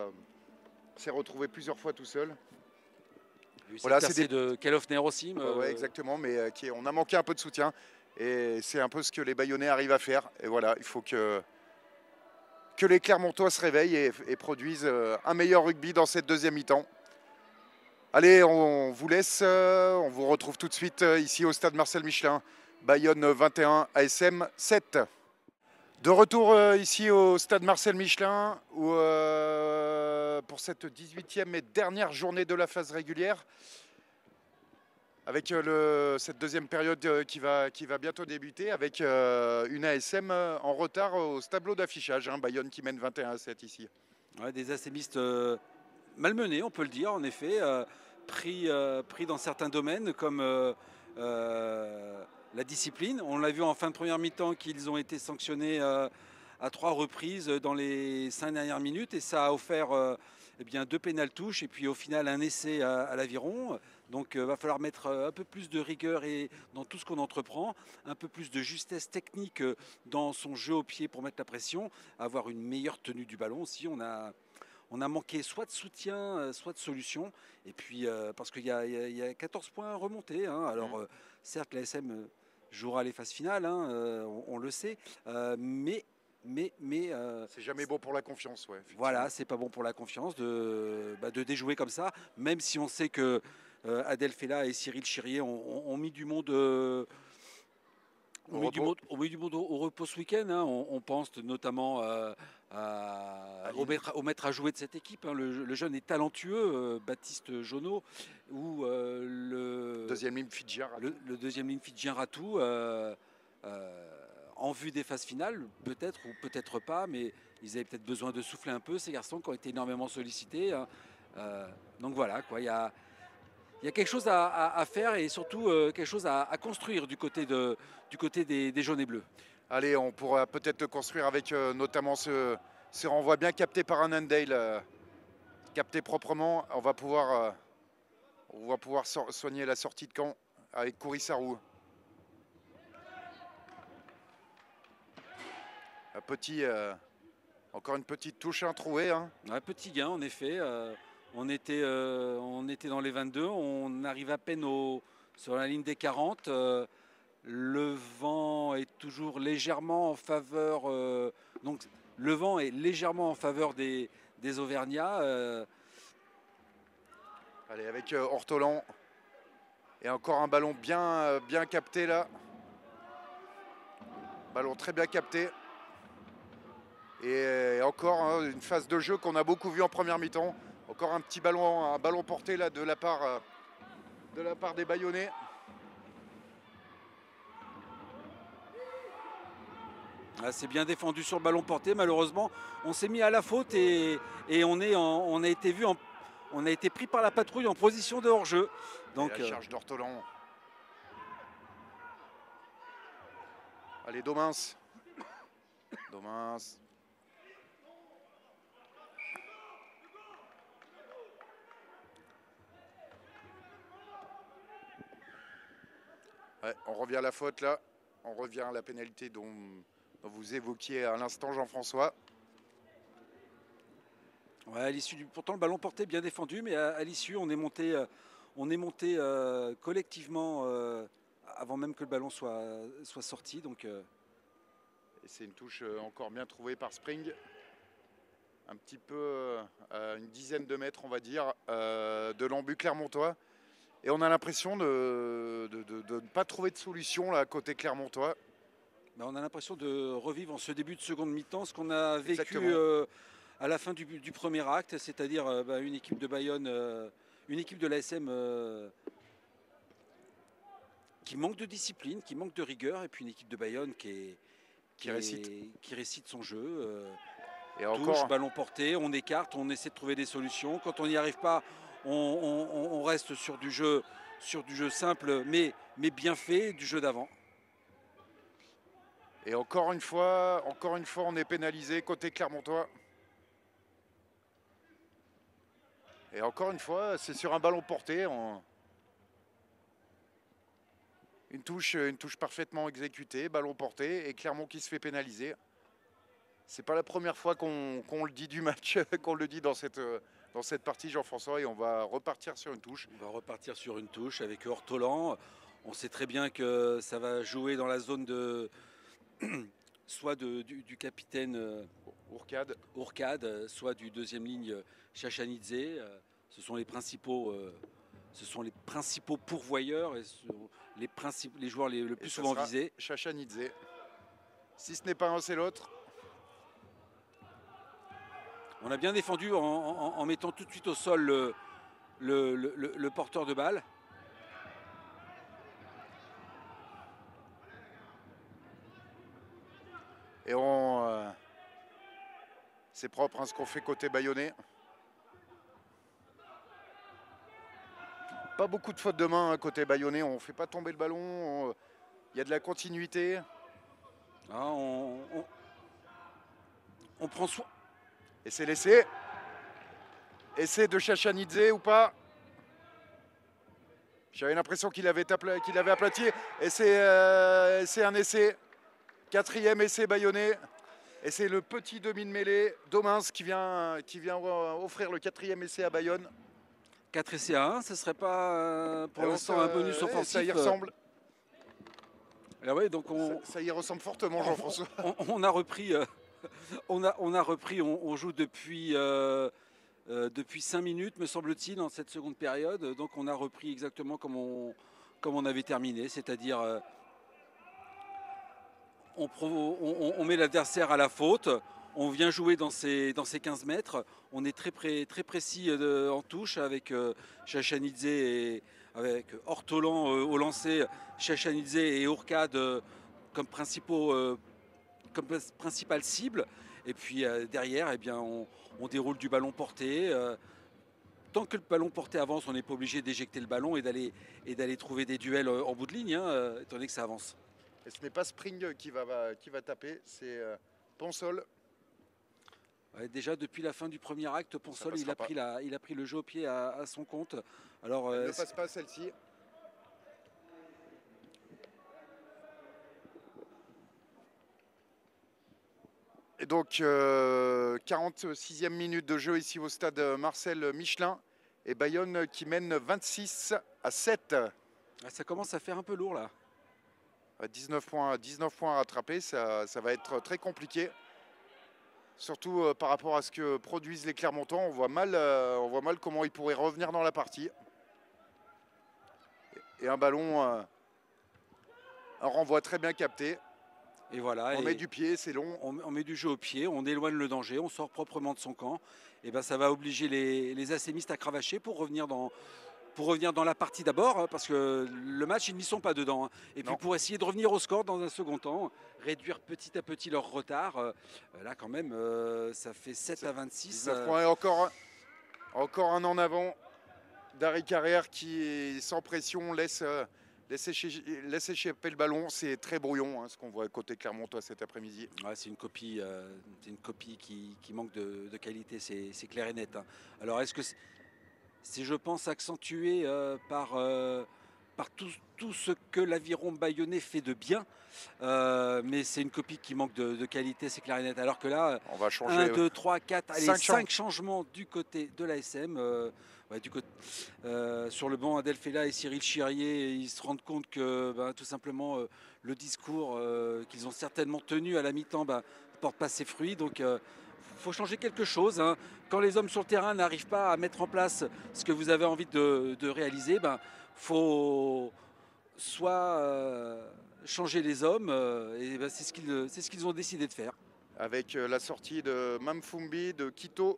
Speaker 1: s'est retrouvé plusieurs fois tout seul.
Speaker 2: Voilà, c'est de Kelofner aussi.
Speaker 1: Oui, exactement, mais on a manqué un peu de soutien. Et c'est un peu ce que les Bayonnais arrivent à faire. Et voilà, il faut que les Clermontois se réveillent et produisent un meilleur rugby dans cette deuxième mi-temps. Allez, on vous laisse. On vous retrouve tout de suite ici au stade Marcel Michelin. Bayonne 21, ASM 7. De retour ici au stade Marcel Michelin où, pour cette 18e et dernière journée de la phase régulière. Avec cette deuxième période qui va bientôt débuter avec une ASM en retard au tableau d'affichage. Hein, Bayonne qui mène 21-7 ici.
Speaker 2: Ouais, des ASMistes malmenés, on peut le dire, en effet, pris dans certains domaines comme la discipline. On l'a vu en fin de première mi-temps qu'ils ont été sanctionnés à 3 reprises dans les 5 dernières minutes et ça a offert 2 pénales touches et puis au final un essai à l'Aviron. Donc va falloir mettre un peu plus de rigueur dans tout ce qu'on entreprend, un peu plus de justesse technique dans son jeu au pied pour mettre la pression, avoir une meilleure tenue du ballon aussi. On a manqué soit de soutien, soit de solution. Et puis, parce qu'il y a 14 points remontés. Hein. Alors, certes, l'ASM jouera les phases finales, hein, on le sait. Mais
Speaker 1: c'est jamais bon pour la confiance. Ouais,
Speaker 2: voilà, c'est pas bon pour la confiance de déjouer comme ça. Même si on sait que Adel Fella et Cyril Chirier ont mis du monde... On met du monde au repos ce week-end. Hein. On pense notamment au maître à jouer de cette équipe. Hein. Le jeune est talentueux, Baptiste Jonot, ou le
Speaker 1: deuxième ligne Fidjien Ratou.
Speaker 2: Le deuxième ligne Fidjien Ratou, en vue des phases finales, peut-être ou peut-être pas, mais ils avaient peut-être besoin de souffler un peu, ces garçons qui ont été énormément sollicités. Hein. Donc voilà, quoi. Il y a quelque chose à faire et surtout quelque chose à construire du côté des jaunes et bleus.
Speaker 1: Allez, on pourra peut-être construire avec notamment ce renvoi bien capté par un Handale, capté proprement. On va pouvoir soigner la sortie de camp avec Kourissarou. Encore une petite touche introuvée. Hein.
Speaker 2: Ouais, petit gain, en effet. On était dans les 22. On arrive à peine sur la ligne des 40. Le vent est toujours légèrement en faveur. Donc, le vent est légèrement en faveur des Auvergnats.
Speaker 1: Allez, avec Ortolan. Et encore un ballon bien capté là. Ballon très bien capté. Et encore hein, une phase de jeu qu'on a beaucoup vu en première mi-temps. Encore un petit ballon, un ballon porté là de la part des Bayonnais.
Speaker 2: Ah, c'est bien défendu sur le ballon porté. Malheureusement, on s'est mis à la faute et on a été pris par la patrouille en position de hors-jeu.
Speaker 1: Donc la charge d'Ortolan. Allez, Domins. Ouais, on revient à la faute là. On revient à la pénalité dont vous évoquiez à l'instant, Jean-François.
Speaker 2: Ouais, à l'issue pourtant le ballon porté bien défendu, mais à l'issue on est monté collectivement avant même que le ballon soit sorti. Donc,
Speaker 1: Et c'est une touche encore bien trouvée par Spring. Un petit peu à une dizaine de mètres, on va dire, de l'embut clermontois. Et on a l'impression de ne pas trouver de solution là, côté clermontois.
Speaker 2: Ben, on a l'impression de revivre en ce début de seconde mi-temps ce qu'on a vécu à la fin du premier acte, c'est-à-dire une équipe de Bayonne, une équipe de l'ASM qui manque de discipline, qui manque de rigueur, et puis une équipe de Bayonne qui récite son jeu. Et touche, ballon porté, on écarte, on essaie de trouver des solutions. Quand on n'y arrive pas, on reste sur du jeu simple, mais bien fait, du jeu d'avant.
Speaker 1: Et encore une fois, on est pénalisé côté clermontois. Et encore une fois, c'est sur un ballon porté. Une touche parfaitement exécutée, ballon porté, et Clermont qui se fait pénaliser. C'est pas la première fois qu'on le dit du match, qu'on le dit dans cette partie, Jean-François, et on va repartir sur une touche.
Speaker 2: On va repartir sur une touche avec Ortolan. On sait très bien que ça va jouer dans la zone de soit du capitaine Ourcade, soit du deuxième ligne Chachanidze. Ce sont les principaux pourvoyeurs et les joueurs le plus souvent visés.
Speaker 1: Chachanidze. Si ce n'est pas un, c'est l'autre.
Speaker 2: On a bien défendu en mettant tout de suite au sol le porteur de balle.
Speaker 1: Et c'est propre hein, ce qu'on fait côté bayonnais. Pas beaucoup de fautes de main hein, côté bayonnais. On ne fait pas tomber le ballon. Il y a de la continuité.
Speaker 2: Ah, on prend soin.
Speaker 1: Et c'est l'essai. Essai de Chachanidze ou pas? J'avais l'impression qu'il avait aplati. Et c'est un essai. 4e essai bayonnais. Et c'est le petit demi de mêlée, Domins, qui vient offrir le 4e essai à Bayonne.
Speaker 2: 4 essais à 1, ce ne serait pas pour l'instant un bonus offensif.
Speaker 1: Ça y ressemble.
Speaker 2: Alors ouais, donc
Speaker 1: ça y ressemble fortement, Jean-François.
Speaker 2: On a repris. On joue depuis 5 minutes, me semble-t-il, dans cette seconde période. Donc on a repris exactement comme on avait terminé, c'est-à-dire on met l'adversaire à la faute, on vient jouer dans ces 15 mètres, on est très précis en touche avec Chachanidze et avec Ortolan au lancer, Chachanidze et Ourcade comme principale cible. Et puis derrière, eh bien, on déroule du ballon porté. Tant que le ballon porté avance, on n'est pas obligé d'éjecter le ballon et d'aller trouver des duels en bout de ligne, étant donné que ça avance.
Speaker 1: Et ce n'est pas Spring qui va taper, c'est Ponsol.
Speaker 2: Ouais, déjà depuis la fin du premier acte, Ponsol il a pris le jeu au pied à son compte. Alors,
Speaker 1: elle ne passe pas celle-ci. donc 46e minute de jeu ici au stade Marcel Michelin. Et Bayonne qui mène 26-7.
Speaker 2: Ça commence à faire un peu lourd là.
Speaker 1: 19 points à rattraper, ça va être très compliqué. Surtout par rapport à ce que produisent les Clermontois, on voit mal comment ils pourraient revenir dans la partie. Et un ballon, un renvoi très bien capté.
Speaker 2: Et voilà.
Speaker 1: On met du pied, c'est long.
Speaker 2: On met du jeu au pied, on éloigne le danger, on sort proprement de son camp. Et ben ça va obliger les ACMistes à cravacher pour revenir dans la partie d'abord, parce que le match, ils n'y sont pas dedans. Et puis pour essayer de revenir au score dans un second temps, réduire petit à petit leur retard. Là, quand même, ça fait 7-26.
Speaker 1: 19 points et encore un en avant d'Harry Carrère qui, sans pression, laisse échapper le ballon. C'est très brouillon, ce qu'on voit côté Clermontois cet après-midi.
Speaker 2: Ouais, c'est une copie qui manque de qualité, c'est clair et net. Alors, est-ce que c'est, je pense, accentué par tout ce que l'aviron bayonnais fait de bien, mais c'est une copie qui manque de qualité, c'est clair et net. Alors que là,
Speaker 1: on va changer
Speaker 2: 1, 2, 3, 4, allez, 5 changements du côté de l'ASM. Sur le banc, Adel Fella et Cyril Chirier, ils se rendent compte que tout simplement le discours qu'ils ont certainement tenu à la mi-temps ne porte pas ses fruits. Donc faut changer quelque chose. Quand les hommes sur le terrain n'arrivent pas à mettre en place ce que vous avez envie de réaliser, faut soit changer les hommes, et c'est ce qu'ils ont décidé de faire.
Speaker 1: Avec la sortie de Mamfumbi, de Quito,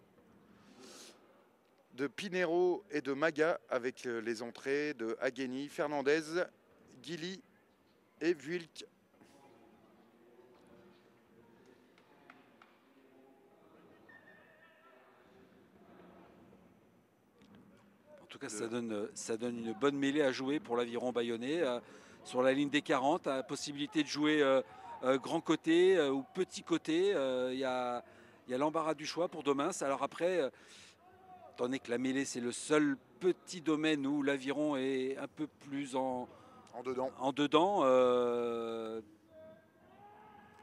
Speaker 1: de Pinero et de Maga, avec les entrées de Agueni, Fernandez, Guili et Vuilk.
Speaker 2: En tout cas, ça donne une bonne mêlée à jouer pour l'aviron bayonnais. Sur la ligne des 40, possibilité de jouer grand côté ou petit côté. Il y a l'embarras du choix pour Domins. Alors après, étant donné que la mêlée, c'est le seul petit domaine où l'aviron est un peu plus en dedans.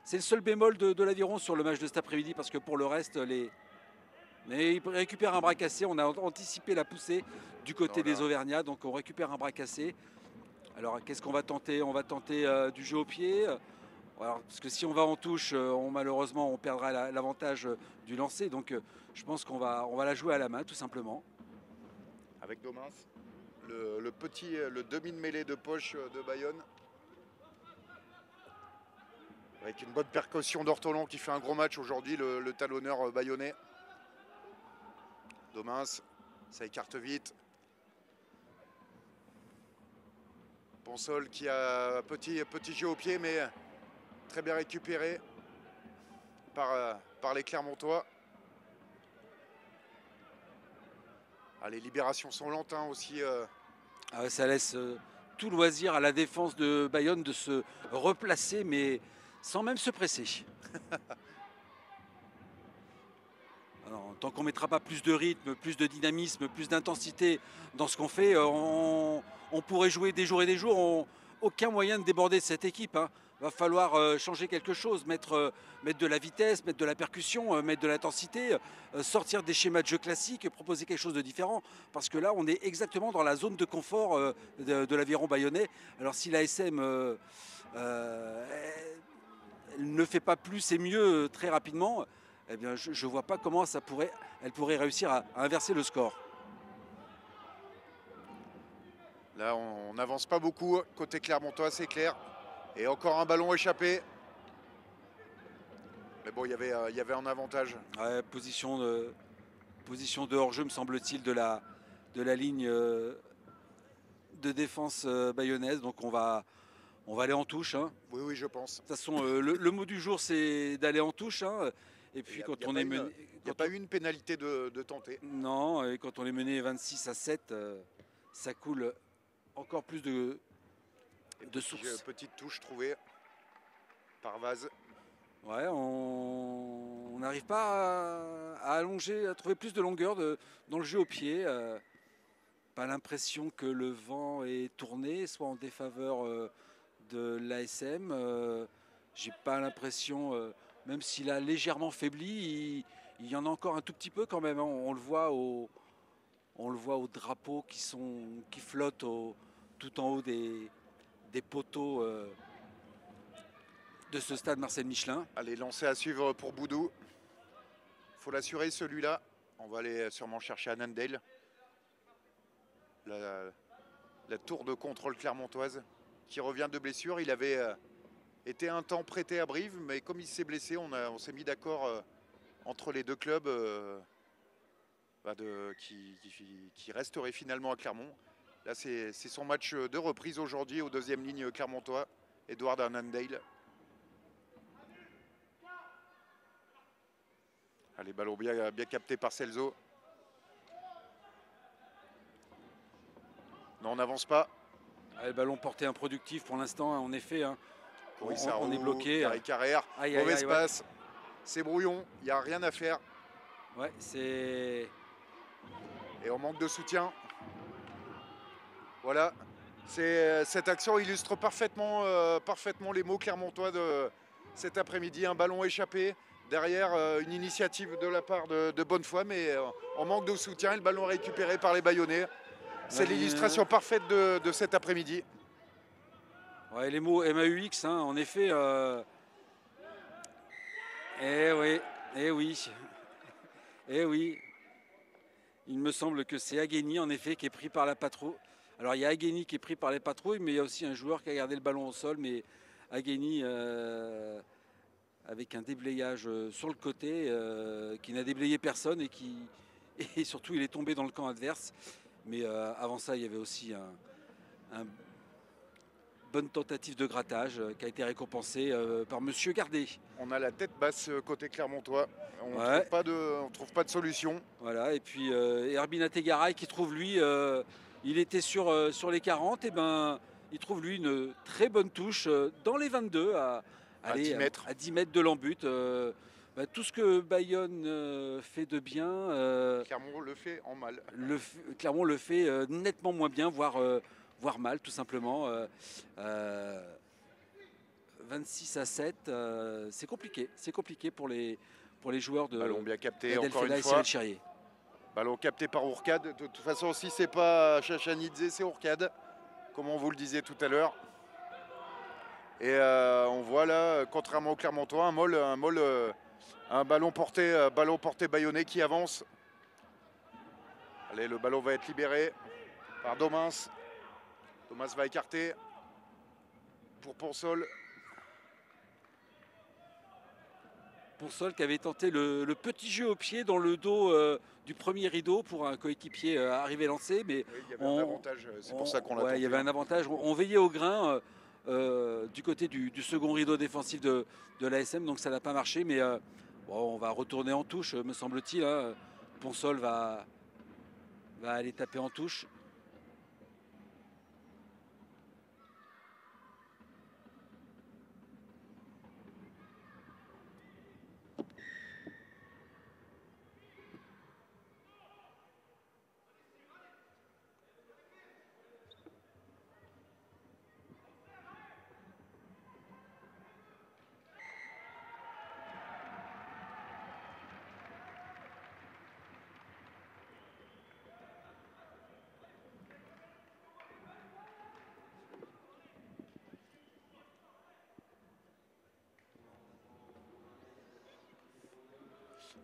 Speaker 2: C'est le seul bémol de l'aviron sur le match de cet après-midi, parce que pour le reste, mais il récupère un bras cassé. On a anticipé la poussée du côté des Auvergnats, donc on récupère un bras cassé. Alors qu'est-ce qu'on va tenter? On va tenter du jeu au pied. Alors, parce que si on va en touche, malheureusement, on perdra l'avantage du lancer. Donc je pense qu'on va la jouer à la main, tout simplement.
Speaker 1: Avec Domins, le demi de mêlée de poche de Bayonne. Avec une bonne percussion d'Ortolon qui fait un gros match aujourd'hui, le talonneur bayonnais. Domins, ça écarte vite. Ponsol qui a petit jeu au pied, mais très bien récupéré par les Clermontois. Les libérations sont lentes aussi.
Speaker 2: Ça laisse tout loisir à la défense de Bayonne de se replacer, mais sans même se presser. Alors, tant qu'on ne mettra pas plus de rythme, plus de dynamisme, plus d'intensité dans ce qu'on fait, on pourrait jouer des jours et des jours. Aucun moyen de déborder cette équipe. Va falloir changer quelque chose, mettre de la vitesse, mettre de la percussion, mettre de l'intensité, sortir des schémas de jeu classiques, proposer quelque chose de différent. Parce que là, on est exactement dans la zone de confort de l'aviron bayonnais. Alors si l'ASM ne fait pas plus et mieux très rapidement, eh bien, je ne vois pas comment elle pourrait réussir à inverser le score.
Speaker 1: Là, on n'avance pas beaucoup. Côté Clermontois, c'est clair. Et encore un ballon échappé. Mais bon, il y avait un avantage.
Speaker 2: Ouais, position de hors-jeu, me semble-t-il, de la ligne de défense bayonnaise. Donc on va aller en touche.
Speaker 1: Oui, je pense.
Speaker 2: De toute façon, le mot du jour, c'est d'aller en touche. Et puis quand on est mené...
Speaker 1: Il n'y a pas eu une pénalité de tenter.
Speaker 2: Non, et quand on est mené 26-7, ça coule encore plus de sources.
Speaker 1: Petite touche trouvée par Vaz.
Speaker 2: Ouais, on n'arrive pas à allonger, à trouver plus de longueur dans le jeu au pied. Pas l'impression que le vent est tourné, soit en défaveur de l'ASM. J'ai pas l'impression même s'il a légèrement faibli, il y en a encore un tout petit peu quand même, hein. On le voit aux drapeaux qui flottent tout en haut des poteaux de ce stade Marcel Michelin.
Speaker 1: Allez, lancer à suivre pour Boudou. Il faut l'assurer celui-là. On va aller sûrement chercher Annandale. La tour de contrôle clermontoise qui revient de blessure. Il avait été un temps prêté à Brive, mais comme il s'est blessé, on s'est mis d'accord entre les deux clubs qui resterait finalement à Clermont. Là, c'est son match de reprise aujourd'hui au deuxième ligne clermontois, Edouard Annandale. Allez, ballon bien capté par Celso. Non, on n'avance pas.
Speaker 2: Le ballon porté improductif pour l'instant, hein, en effet. Hein.
Speaker 1: On
Speaker 2: est bloqué.
Speaker 1: Carrière, mauvaise passe. C'est brouillon, il n'y a rien à faire.
Speaker 2: Ouais, c'est...
Speaker 1: Et on manque de soutien. Voilà. Cette action illustre parfaitement les mots clermontois de cet après-midi. Un ballon échappé. Derrière, une initiative de la part de Bonnefoy, mais on manque de soutien. Et le ballon récupéré par les Bayonnais. C'est l'illustration parfaite de cet après-midi.
Speaker 2: Ouais, les mots MAUX, hein, en effet. Eh oui, eh oui. Eh oui. Il me semble que c'est Agueni, en effet, qui est pris par la patrouille. Alors, il y a Agueni qui est pris par les patrouilles, mais il y a aussi un joueur qui a gardé le ballon au sol. Mais Agueni, avec un déblayage sur le côté, qui n'a déblayé personne et surtout, il est tombé dans le camp adverse. Mais avant ça, il y avait aussi une bonne tentative de grattage qui a été récompensée par Monsieur Gardet.
Speaker 1: On a la tête basse côté clermontois. On ne trouve pas de solution.
Speaker 2: Voilà, et puis Herbin Ategaray qui trouve lui, il était sur les 40, et ben il trouve lui une très bonne touche dans les 22 à 10 mètres. À 10 mètres de l'embut. Tout ce que Bayonne fait de bien,
Speaker 1: Clermont le fait en mal.
Speaker 2: Clermont le fait nettement moins bien, voire mal tout simplement. 26-7, c'est compliqué pour les joueurs de
Speaker 1: ballon bien capté encore une
Speaker 2: et
Speaker 1: fois.
Speaker 2: Charrier.
Speaker 1: Ballon capté par Ourcade. De toute façon, si c'est pas Chachanidze, c'est Ourcade, comme on vous le disait tout à l'heure. Et on voit là, contrairement au Clermontois, un ballon porté bayonnais qui avance. Allez, le ballon va être libéré par Domas. Domas va écarter pour Ponsol.
Speaker 2: Ponsol qui avait tenté le petit jeu au pied dans le dos du premier rideau pour un coéquipier arrivé lancé. Mais
Speaker 1: oui, il y avait un avantage, c'est pour ça qu'on l'a tenté.
Speaker 2: Il y avait un avantage. On veillait au grain du côté du second rideau défensif de l'ASM, donc ça n'a pas marché. Mais on va retourner en touche, me semble-t-il. Hein. Ponsol va aller taper en touche.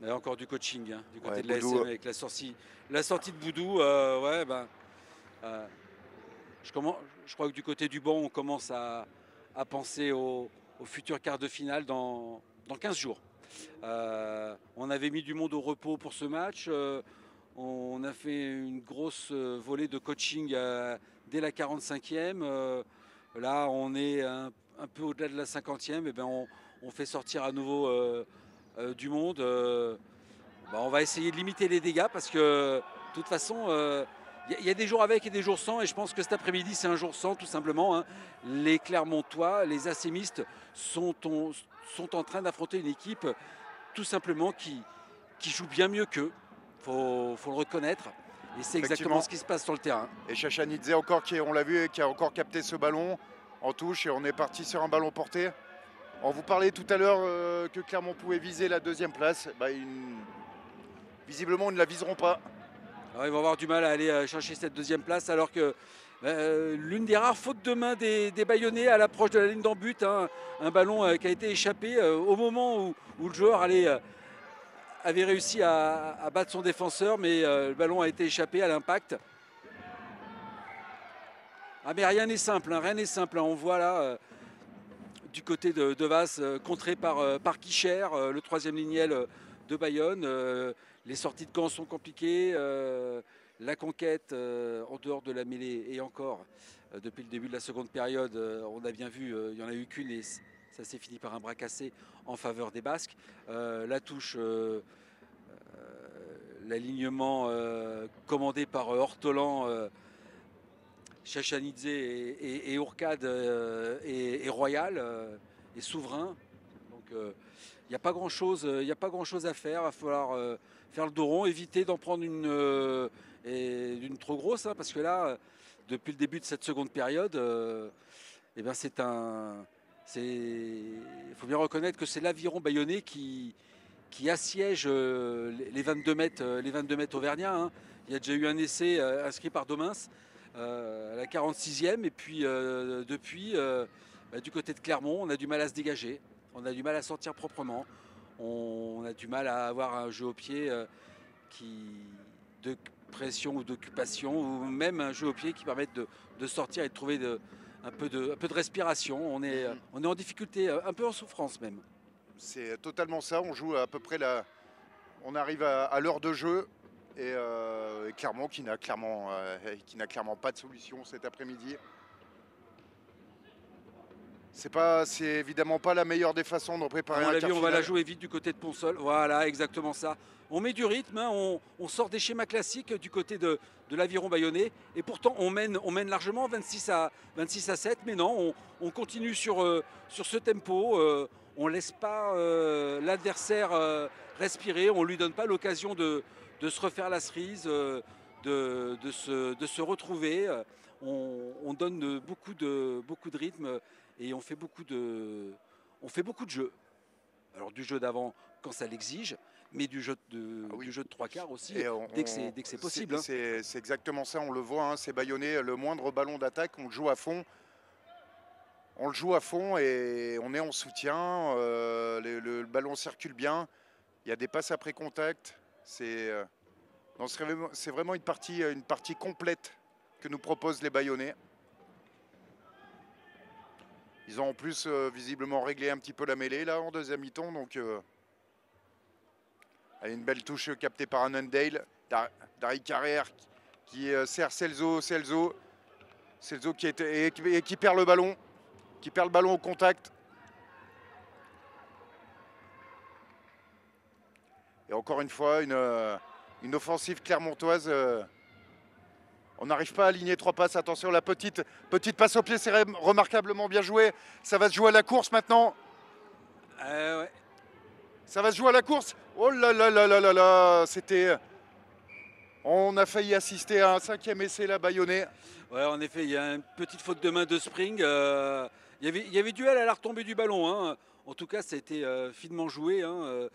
Speaker 2: Il y a encore du coaching hein, du côté de l'ASM avec la sortie de Boudou. Je crois que du côté du banc, on commence à penser au futur quart de finale dans 15 jours. On avait mis du monde au repos pour ce match. On a fait une grosse volée de coaching dès la 45e. Là, on est un peu au-delà de la 50e. Et ben, on fait sortir à nouveau du monde. On va essayer de limiter les dégâts parce que de toute façon, y a des jours avec et des jours sans. Et je pense que cet après-midi, c'est un jour sans, tout simplement. Hein. Les Clermontois, les ASMistes sont en train d'affronter une équipe tout simplement qui joue bien mieux qu'eux. Faut le reconnaître. Et c'est exactement ce qui se passe sur le terrain.
Speaker 1: Et Chachanidze encore, on l'a vu, qui a encore capté ce ballon en touche. Et on est parti sur un ballon porté. On vous parlait tout à l'heure que Clermont pouvait viser la deuxième place. Bah, visiblement, ils ne la viseront pas.
Speaker 2: Alors, ils vont avoir du mal à aller chercher cette deuxième place alors que l'une des rares fautes de main des Bayonnais à l'approche de la ligne d'en but, hein, un ballon qui a été échappé au moment où le joueur avait réussi à battre son défenseur, mais le ballon a été échappé à l'impact. Ah mais rien n'est simple, hein, rien n'est simple. Hein. On voit là du côté de Vasse, contré par Guicher, le troisième lignel de Bayonne. Les sorties de camp sont compliquées. La conquête en dehors de la mêlée et encore depuis le début de la seconde période, on a bien vu, il n'y en a eu qu'une et ça s'est fini par un bras cassé en faveur des Basques. La touche, l'alignement commandé par Ortolan, Chachanidze et Ourcade et Royal et Souverain. Donc il n'y a pas grand-chose à faire. Il va falloir faire le dos rond, éviter d'en prendre une trop grosse, hein, parce que là, depuis le début de cette seconde période, eh ben il faut bien reconnaître que c'est l'Aviron Bayonnais qui assiège les 22 mètres auvergnats. Hein. Il y a déjà eu un essai inscrit par Domins à la 46e. Et puis depuis, du côté de Clermont, on a du mal à se dégager. On a du mal à sortir proprement. On a du mal à avoir un jeu au pied de pression ou d'occupation, ou même un jeu au pied qui permette de sortir et de trouver un peu de respiration. On est en difficulté, un peu en souffrance même.
Speaker 1: C'est totalement ça. On joue à peu près on arrive à l'heure de jeu et Clermont qui n'a clairement pas de solution cet après-midi. C'est évidemment pas la meilleure des façons de préparer un quart final.
Speaker 2: On va la jouer vite du côté de Ponsol. Voilà, exactement ça. On met du rythme, hein, on sort des schémas classiques du côté de l'Aviron Bayonnais. Et pourtant, on mène largement 26 à 7. Mais non, on continue sur ce tempo. On ne laisse pas l'adversaire respirer. On ne lui donne pas l'occasion de se refaire la cerise, de se retrouver. On donne beaucoup de rythme. Et on fait beaucoup de jeux. Alors du jeu d'avant quand ça l'exige, mais du jeu de trois quarts aussi, dès que c'est possible.
Speaker 1: C'est exactement ça, on le voit, hein, c'est Bayonnais, le moindre ballon d'attaque, on le joue à fond. On le joue à fond et on est en soutien, le ballon circule bien, il y a des passes après contact. C'est vraiment une partie complète que nous proposent les Bayonnais. Ils ont en plus visiblement réglé un petit peu la mêlée là en deuxième mi-temps. Donc une belle touche captée par un Undale. Dari Carrère qui sert Celso qui perd le ballon. Qui perd le ballon au contact. Et encore une fois, une offensive clermontoise. On n'arrive pas à aligner 3 passes. Attention, la petite passe au pied, c'est remarquablement bien joué. Ça va se jouer à la course maintenant.
Speaker 2: Ouais.
Speaker 1: Ça va se jouer à la course. Oh là là là là là là. On a failli assister à un 5e essai là, Bayonnais.
Speaker 2: Ouais, en effet, il y a une petite faute de main de Spring. Il y avait duel à la retombée du ballon. Hein. En tout cas, ça a été finement joué. Hein.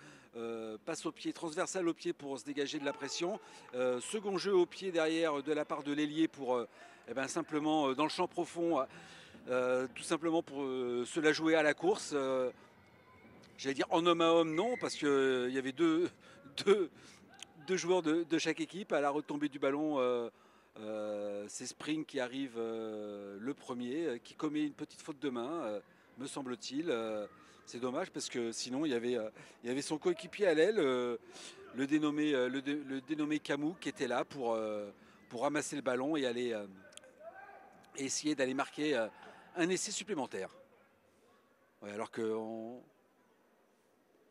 Speaker 2: Passe au pied, transversale au pied pour se dégager de la pression. Second jeu au pied derrière de la part de l'ailier pour simplement dans le champ profond, tout simplement pour se la jouer à la course. J'allais dire en homme à homme, non, parce qu'il y avait deux joueurs de chaque équipe. À la retombée du ballon, c'est Spring qui arrive le premier, qui commet une petite faute de main, me semble-t-il. C'est dommage parce que sinon il y avait son coéquipier à l'aile, le dénommé Camus, qui était là pour ramasser le ballon et aller essayer d'aller marquer un essai supplémentaire. Ouais, alors que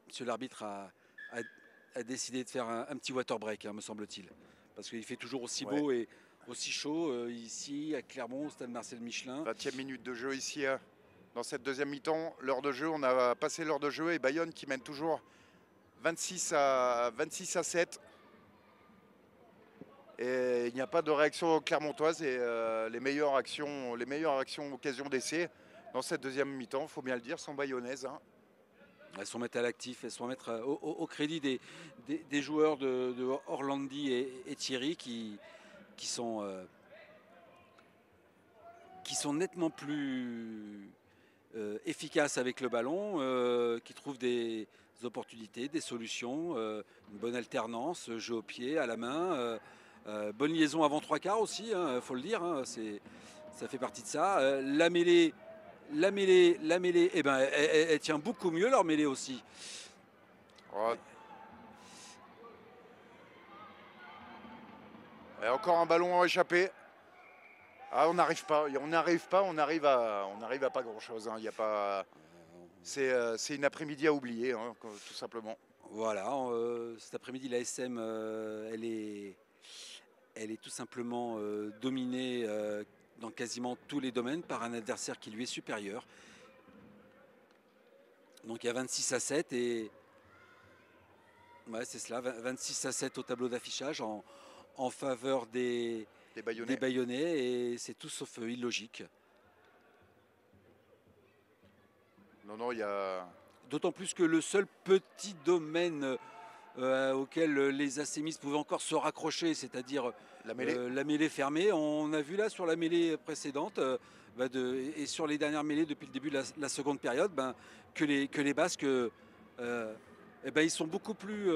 Speaker 2: monsieur l'arbitre a décidé de faire un petit water break, hein, me semble-t-il, parce qu'il fait toujours aussi beau et aussi chaud ici à Clermont, au stade Marcel Michelin.
Speaker 1: 20e minute de jeu ici. Dans cette deuxième mi-temps, l'heure de jeu, on a passé l'heure de jeu et Bayonne qui mène toujours 26 à 7. Et il n'y a pas de réaction clermontoise et les meilleures actions occasion d'essai dans cette deuxième mi-temps, il faut bien le dire, sans bayonnaise. Hein.
Speaker 2: Elles sont mettre à l'actif, elles sont mettre au crédit des joueurs de Orlandi et Thierry qui sont nettement plus efficaces avec le ballon, qui trouvent des opportunités, des solutions, une bonne alternance, jeu au pied, à la main, bonne liaison avant trois quarts aussi, il faut le dire, hein, ça fait partie de ça. La mêlée, eh ben, elle tient beaucoup mieux leur mêlée aussi.
Speaker 1: Oh. Et encore un ballon échappé. Ah, on n'arrive pas, on arrive à pas grand-chose. Hein. Il y a pas, c'est une après-midi à oublier, hein, tout simplement.
Speaker 2: Voilà, cet après-midi, la SM, elle est tout simplement dominée dans quasiment tous les domaines par un adversaire qui lui est supérieur. Donc il y a 26 à 7 et ouais, c'est cela, 26 à 7 au tableau d'affichage en faveur des Bayonnais et c'est tout sauf illogique.
Speaker 1: Non, il y a...
Speaker 2: D'autant plus que le seul petit domaine auquel les ACMistes pouvaient encore se raccrocher, c'est-à-dire la mêlée fermée, on a vu là sur la mêlée précédente et sur les dernières mêlées depuis le début de la seconde période, que les Basques, ils sont beaucoup plus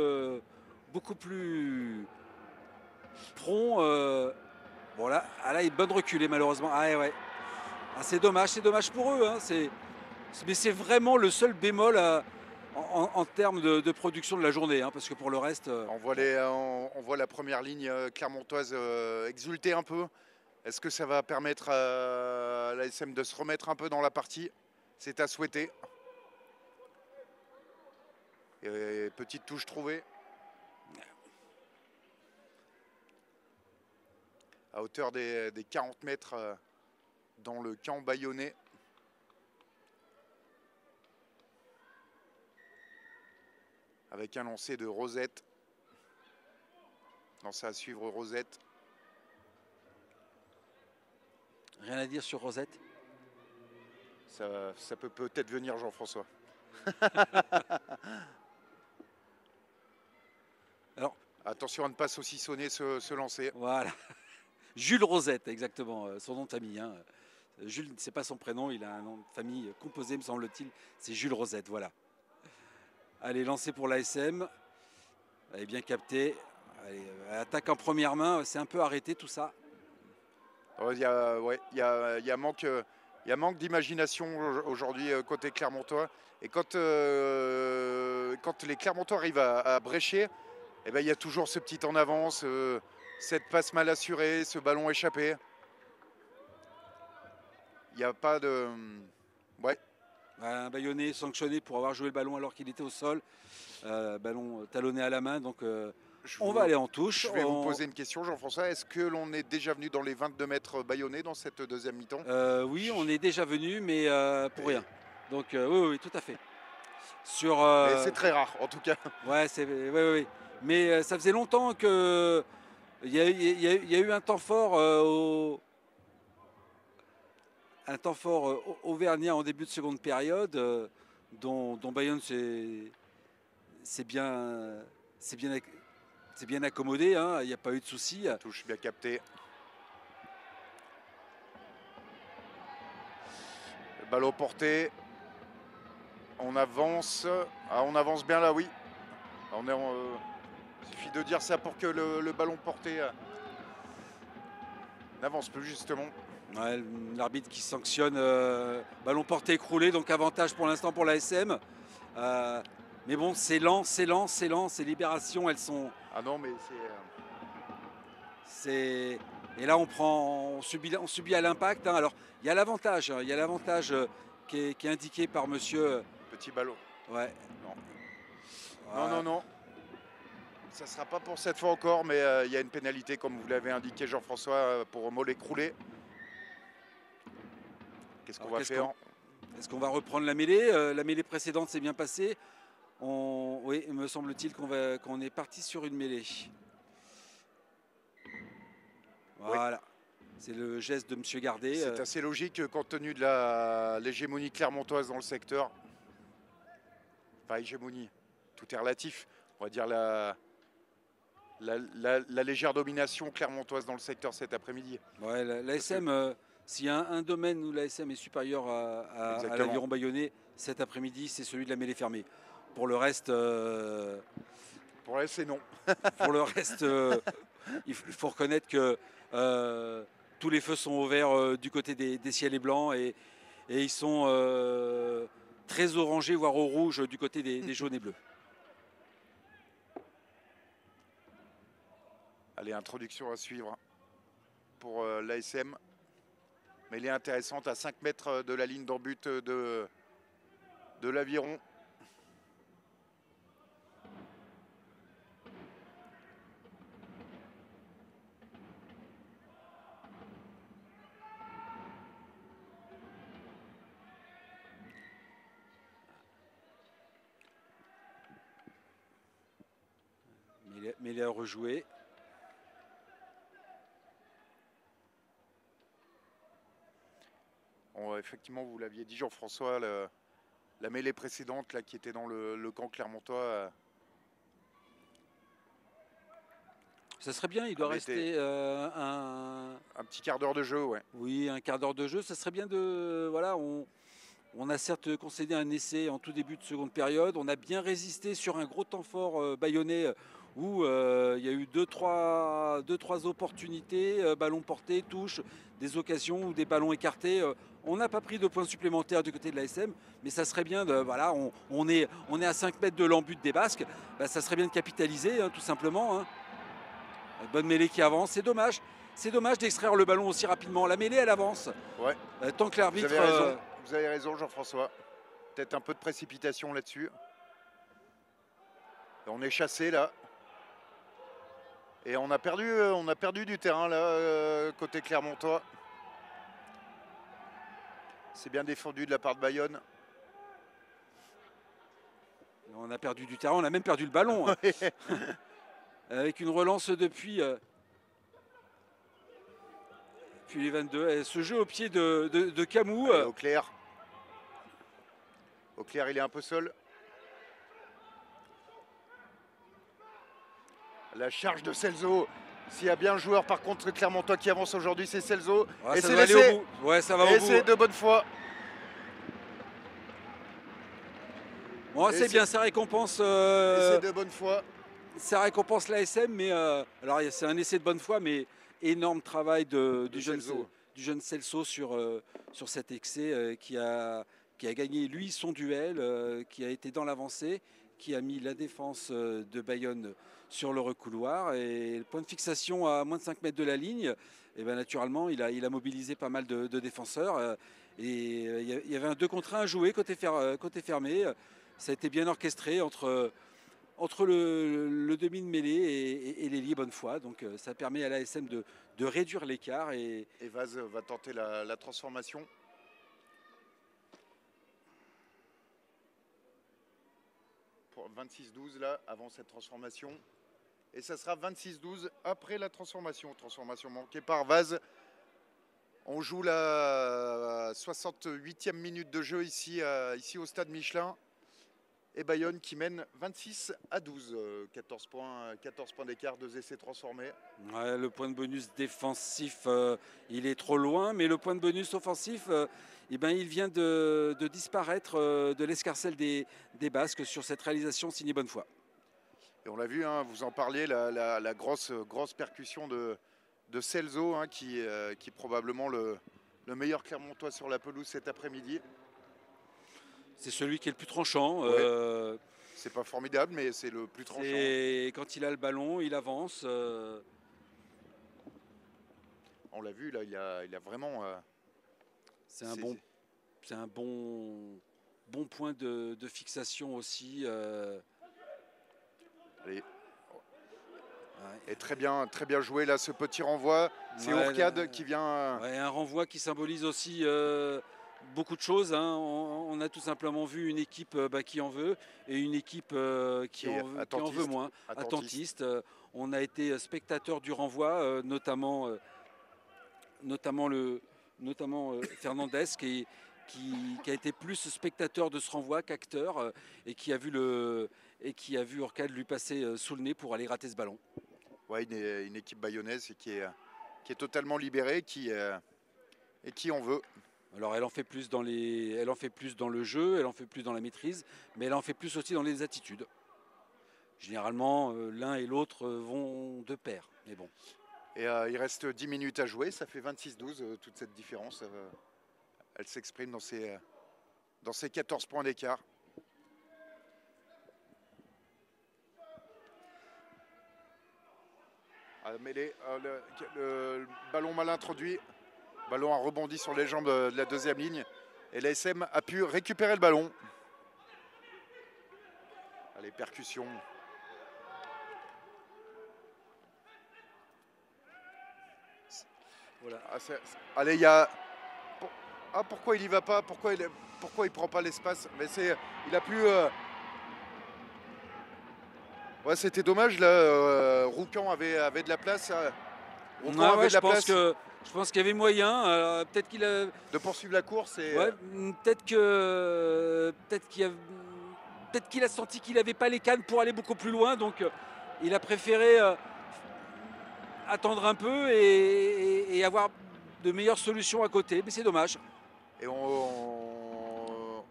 Speaker 2: prompts. Bon là, une bonne reculée malheureusement. Ah ouais. Ah, c'est dommage pour eux. Hein, mais c'est vraiment le seul bémol en termes de production de la journée, hein, parce que pour le reste...
Speaker 1: On voit la première ligne clermontoise exulter un peu. Est-ce que ça va permettre à la SM de se remettre un peu dans la partie? C'est à souhaiter. Et petite touche trouvée. À hauteur des 40 mètres dans le camp bayonnais. Avec un lancer de Rosette. Lancé à suivre Rosette.
Speaker 2: Rien à dire sur Rosette?
Speaker 1: Ça peut peut-être venir, Jean-François. Alors, attention à ne pas saucissonner ce lancer.
Speaker 2: Voilà. Jules Rosette, exactement, son nom de famille. Hein. Jules, c'est pas son prénom, il a un nom de famille composé, me semble-t-il. C'est Jules Rosette, voilà. Allez, lancé pour l'ASM. Elle est bien captée. Allez, attaque en première main, c'est un peu arrêté tout ça.
Speaker 1: Il y a manque d'imagination aujourd'hui côté clermontois. Et quand les clermontois arrivent à brécher, eh ben, il y a toujours ce petit en avance, cette passe mal assurée, ce ballon échappé. Il n'y a pas de... Ouais.
Speaker 2: Un Bayonnais sanctionné pour avoir joué le ballon alors qu'il était au sol. Ballon talonné à la main, donc on va aller en touche.
Speaker 1: Je vais vous poser une question, Jean-François. Est-ce que l'on est déjà venu dans les 22 mètres bayonnais dans cette deuxième mi-temps?
Speaker 2: Oui, on est déjà venu, mais pour rien. Donc oui, tout à fait.
Speaker 1: C'est très rare, en tout cas.
Speaker 2: Ouais, oui. Mais ça faisait longtemps que il y a eu un temps fort auvergnat en début de seconde période, dont Bayonne c'est bien accommodé, hein, il n'y a pas eu de souci.
Speaker 1: Touche bien captée. Le ballon porté. On avance. Ah, on avance bien là, oui. Il suffit de dire ça pour que le ballon porté n'avance plus, justement.
Speaker 2: Ouais, l'arbitre qui sanctionne ballon porté écroulé, donc avantage pour l'instant pour la SM. Mais bon, c'est lent, ces libérations, elles sont...
Speaker 1: Ah non, mais
Speaker 2: c'est... Et là, on subit à l'impact. Hein. Alors, il y a l'avantage qui est indiqué par monsieur...
Speaker 1: Petit ballon.
Speaker 2: Ouais.
Speaker 1: Non. Ça ne sera pas pour cette fois encore, mais il y a une pénalité, comme vous l'avez indiqué, Jean-François, pour mollet écroulé. Qu'est-ce qu'on va faire?
Speaker 2: Est-ce qu'on va reprendre la mêlée? La mêlée précédente s'est bien passée. Oui, me semble-t-il qu'on est parti sur une mêlée. Voilà. Oui. C'est le geste de M. Gardet.
Speaker 1: C'est assez logique compte tenu de l'hégémonie clermontoise dans le secteur. Enfin, hégémonie, tout est relatif. On va dire la légère domination clermontoise dans le secteur cet après-midi.
Speaker 2: Ouais, l'ASM, s'il y a un domaine où l'ASM est supérieur à l'Aviron Bayonnais cet après-midi, c'est celui de la mêlée fermée. Pour le reste,
Speaker 1: c'est non.
Speaker 2: Pour le reste, il faut reconnaître que tous les feux sont ouverts du côté des ciels et blancs et ils sont très orangés, voire au rouge du côté des jaunes et bleus.
Speaker 1: Allez, introduction à suivre pour l'ASM. Mais elle est intéressante à 5 mètres de la ligne d'en but de l'Aviron.
Speaker 2: Mais il a rejoué.
Speaker 1: Bon, effectivement, vous l'aviez dit, Jean-François, la mêlée précédente là, qui était dans le camp clermontois.
Speaker 2: Ça serait bien, il doit rester un
Speaker 1: petit quart d'heure de jeu, ouais.
Speaker 2: Oui, un quart d'heure de jeu, ça serait bien de... Voilà, on a certes concédé un essai en tout début de seconde période. On a bien résisté sur un gros temps fort bayonnais où il y a eu deux, trois opportunités, ballons portés, touches, des occasions ou des ballons écartés. On n'a pas pris de points supplémentaires du côté de l'ASM, mais ça serait bien de... Voilà, on est à 5 mètres de l'embut des Basques. Ben, ça serait bien de capitaliser, hein, tout simplement. Hein. Bonne mêlée qui avance, c'est dommage. C'est dommage d'extraire le ballon aussi rapidement. La mêlée, elle avance.
Speaker 1: Ouais.
Speaker 2: Tant que l'arbitre...
Speaker 1: Vous avez raison, Jean-François. Peut-être un peu de précipitation là-dessus. On est chassé là. Et on a perdu du terrain là, côté clermontois. C'est bien défendu de la part de Bayonne.
Speaker 2: On a perdu du terrain, on a même perdu le ballon. Hein. Avec une relance depuis les 22. Ce jeu au pied de Camou.
Speaker 1: Auclair. Auclair, il est un peu seul. La charge de Celso. S'il y a bien un joueur par contre clermontois qui avance aujourd'hui, c'est Celso.
Speaker 2: Ouais, et c'est l'essai. Ouais, ça va au bout.
Speaker 1: Et c'est de bonne foi.
Speaker 2: Bon, c'est bien, ça récompense.
Speaker 1: C'est de bonne foi.
Speaker 2: Ça récompense l'ASM, mais alors c'est un essai de bonne foi, mais énorme travail du jeune Celso sur cet excès qui a gagné lui son duel, qui a été dans l'avancée, qui a mis la défense de Bayonne sur le recouloir et le point de fixation à moins de 5 mètres de la ligne, et bien naturellement il a mobilisé pas mal de défenseurs et il y avait un 2 contre 1 à jouer côté fermé. Ça a été bien orchestré entre le demi de mêlée et l'ailier Bonnefoy. Donc ça permet à l'ASM de réduire l'écart. Et
Speaker 1: Vaz va tenter la transformation. Pour 26-12 là, avant cette transformation. Et ça sera 26-12 après la transformation. Transformation manquée par Vaz. On joue la 68e minute de jeu ici au stade Michelin. Et Bayonne qui mène 26-12, 14 points d'écart, 2 essais transformés.
Speaker 2: Ouais, le point de bonus défensif, il est trop loin, mais le point de bonus offensif, il vient de disparaître de l'escarcelle des Basques sur cette réalisation signée Bonnefoy.
Speaker 1: Et on l'a vu, hein, vous en parliez, la grosse percussion de Celso, hein, qui est probablement le meilleur Clermontois sur la pelouse cet après-midi.
Speaker 2: C'est celui qui est le plus tranchant.
Speaker 1: Ouais. C'est pas formidable, mais c'est le plus tranchant.
Speaker 2: Et quand il a le ballon, il avance.
Speaker 1: On l'a vu, là, il a vraiment...
Speaker 2: c'est un bon point de fixation aussi.
Speaker 1: Allez. Et très bien joué, là, ce petit renvoi. C'est Ourcade qui vient...
Speaker 2: Ouais, un renvoi qui symbolise aussi... beaucoup de choses, hein. On a tout simplement vu une équipe qui en veut et une équipe qui en veut moins, attentiste. On a été spectateur du renvoi, notamment notamment Fernandez qui a été plus spectateur de ce renvoi qu'acteur et qui a vu Orcade lui passer sous le nez pour aller rater ce ballon.
Speaker 1: Ouais, une équipe bayonnaise qui est totalement libérée et qui en veut.
Speaker 2: Alors elle en fait plus dans le jeu, elle en fait plus dans la maîtrise, mais elle en fait plus aussi dans les attitudes. Généralement, l'un et l'autre vont de pair, mais bon.
Speaker 1: Et il reste 10 minutes à jouer, ça fait 26-12, toute cette différence. Elle s'exprime dans ces 14 points d'écart. Mêlée, le ballon mal introduit. Le ballon a rebondi sur les jambes de la deuxième ligne. Et l'ASM a pu récupérer le ballon. Allez, percussion. Voilà. Allez, il y a... Ah, pourquoi il y va pas? Pourquoi il prend pas l'espace? Mais il a pu... Ouais, c'était dommage, là. Roucan avait de la place.
Speaker 2: Roucan avait de la place. Je pense qu'il y avait moyen. Peut-être qu'il a...
Speaker 1: De poursuivre la course.
Speaker 2: Ouais, peut-être qu'il a senti qu'il n'avait pas les cannes pour aller beaucoup plus loin. Donc, il a préféré attendre un peu et avoir de meilleures solutions à côté. Mais c'est dommage.
Speaker 1: Et on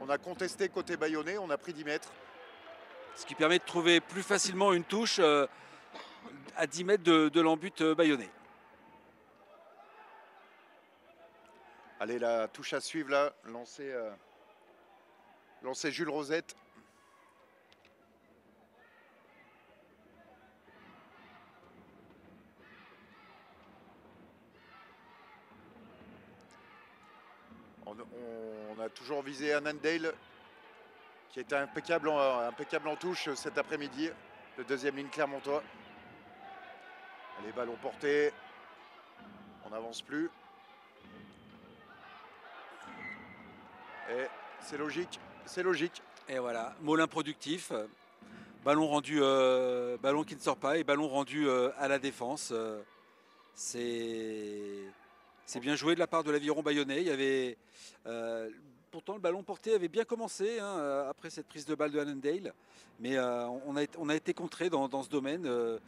Speaker 1: a contesté côté bayonnais, on a pris 10 mètres.
Speaker 2: Ce qui permet de trouver plus facilement une touche à 10 mètres de l'embut bayonnais.
Speaker 1: Allez, la touche à suivre là, lancer Jules Rosette. On a toujours visé Annandale qui était impeccable en touche cet après-midi, le deuxième ligne Clermontois. Allez, ballon porté, on n'avance plus. Et c'est logique, c'est logique.
Speaker 2: Et voilà, Molin productif, ballon rendu, ballon qui ne sort pas et ballon rendu à la défense. C'est bien joué de la part de l'aviron bayonnais. Il y avait, pourtant le ballon porté avait bien commencé après cette prise de balle de Annandale, mais on a été contré dans ce domaine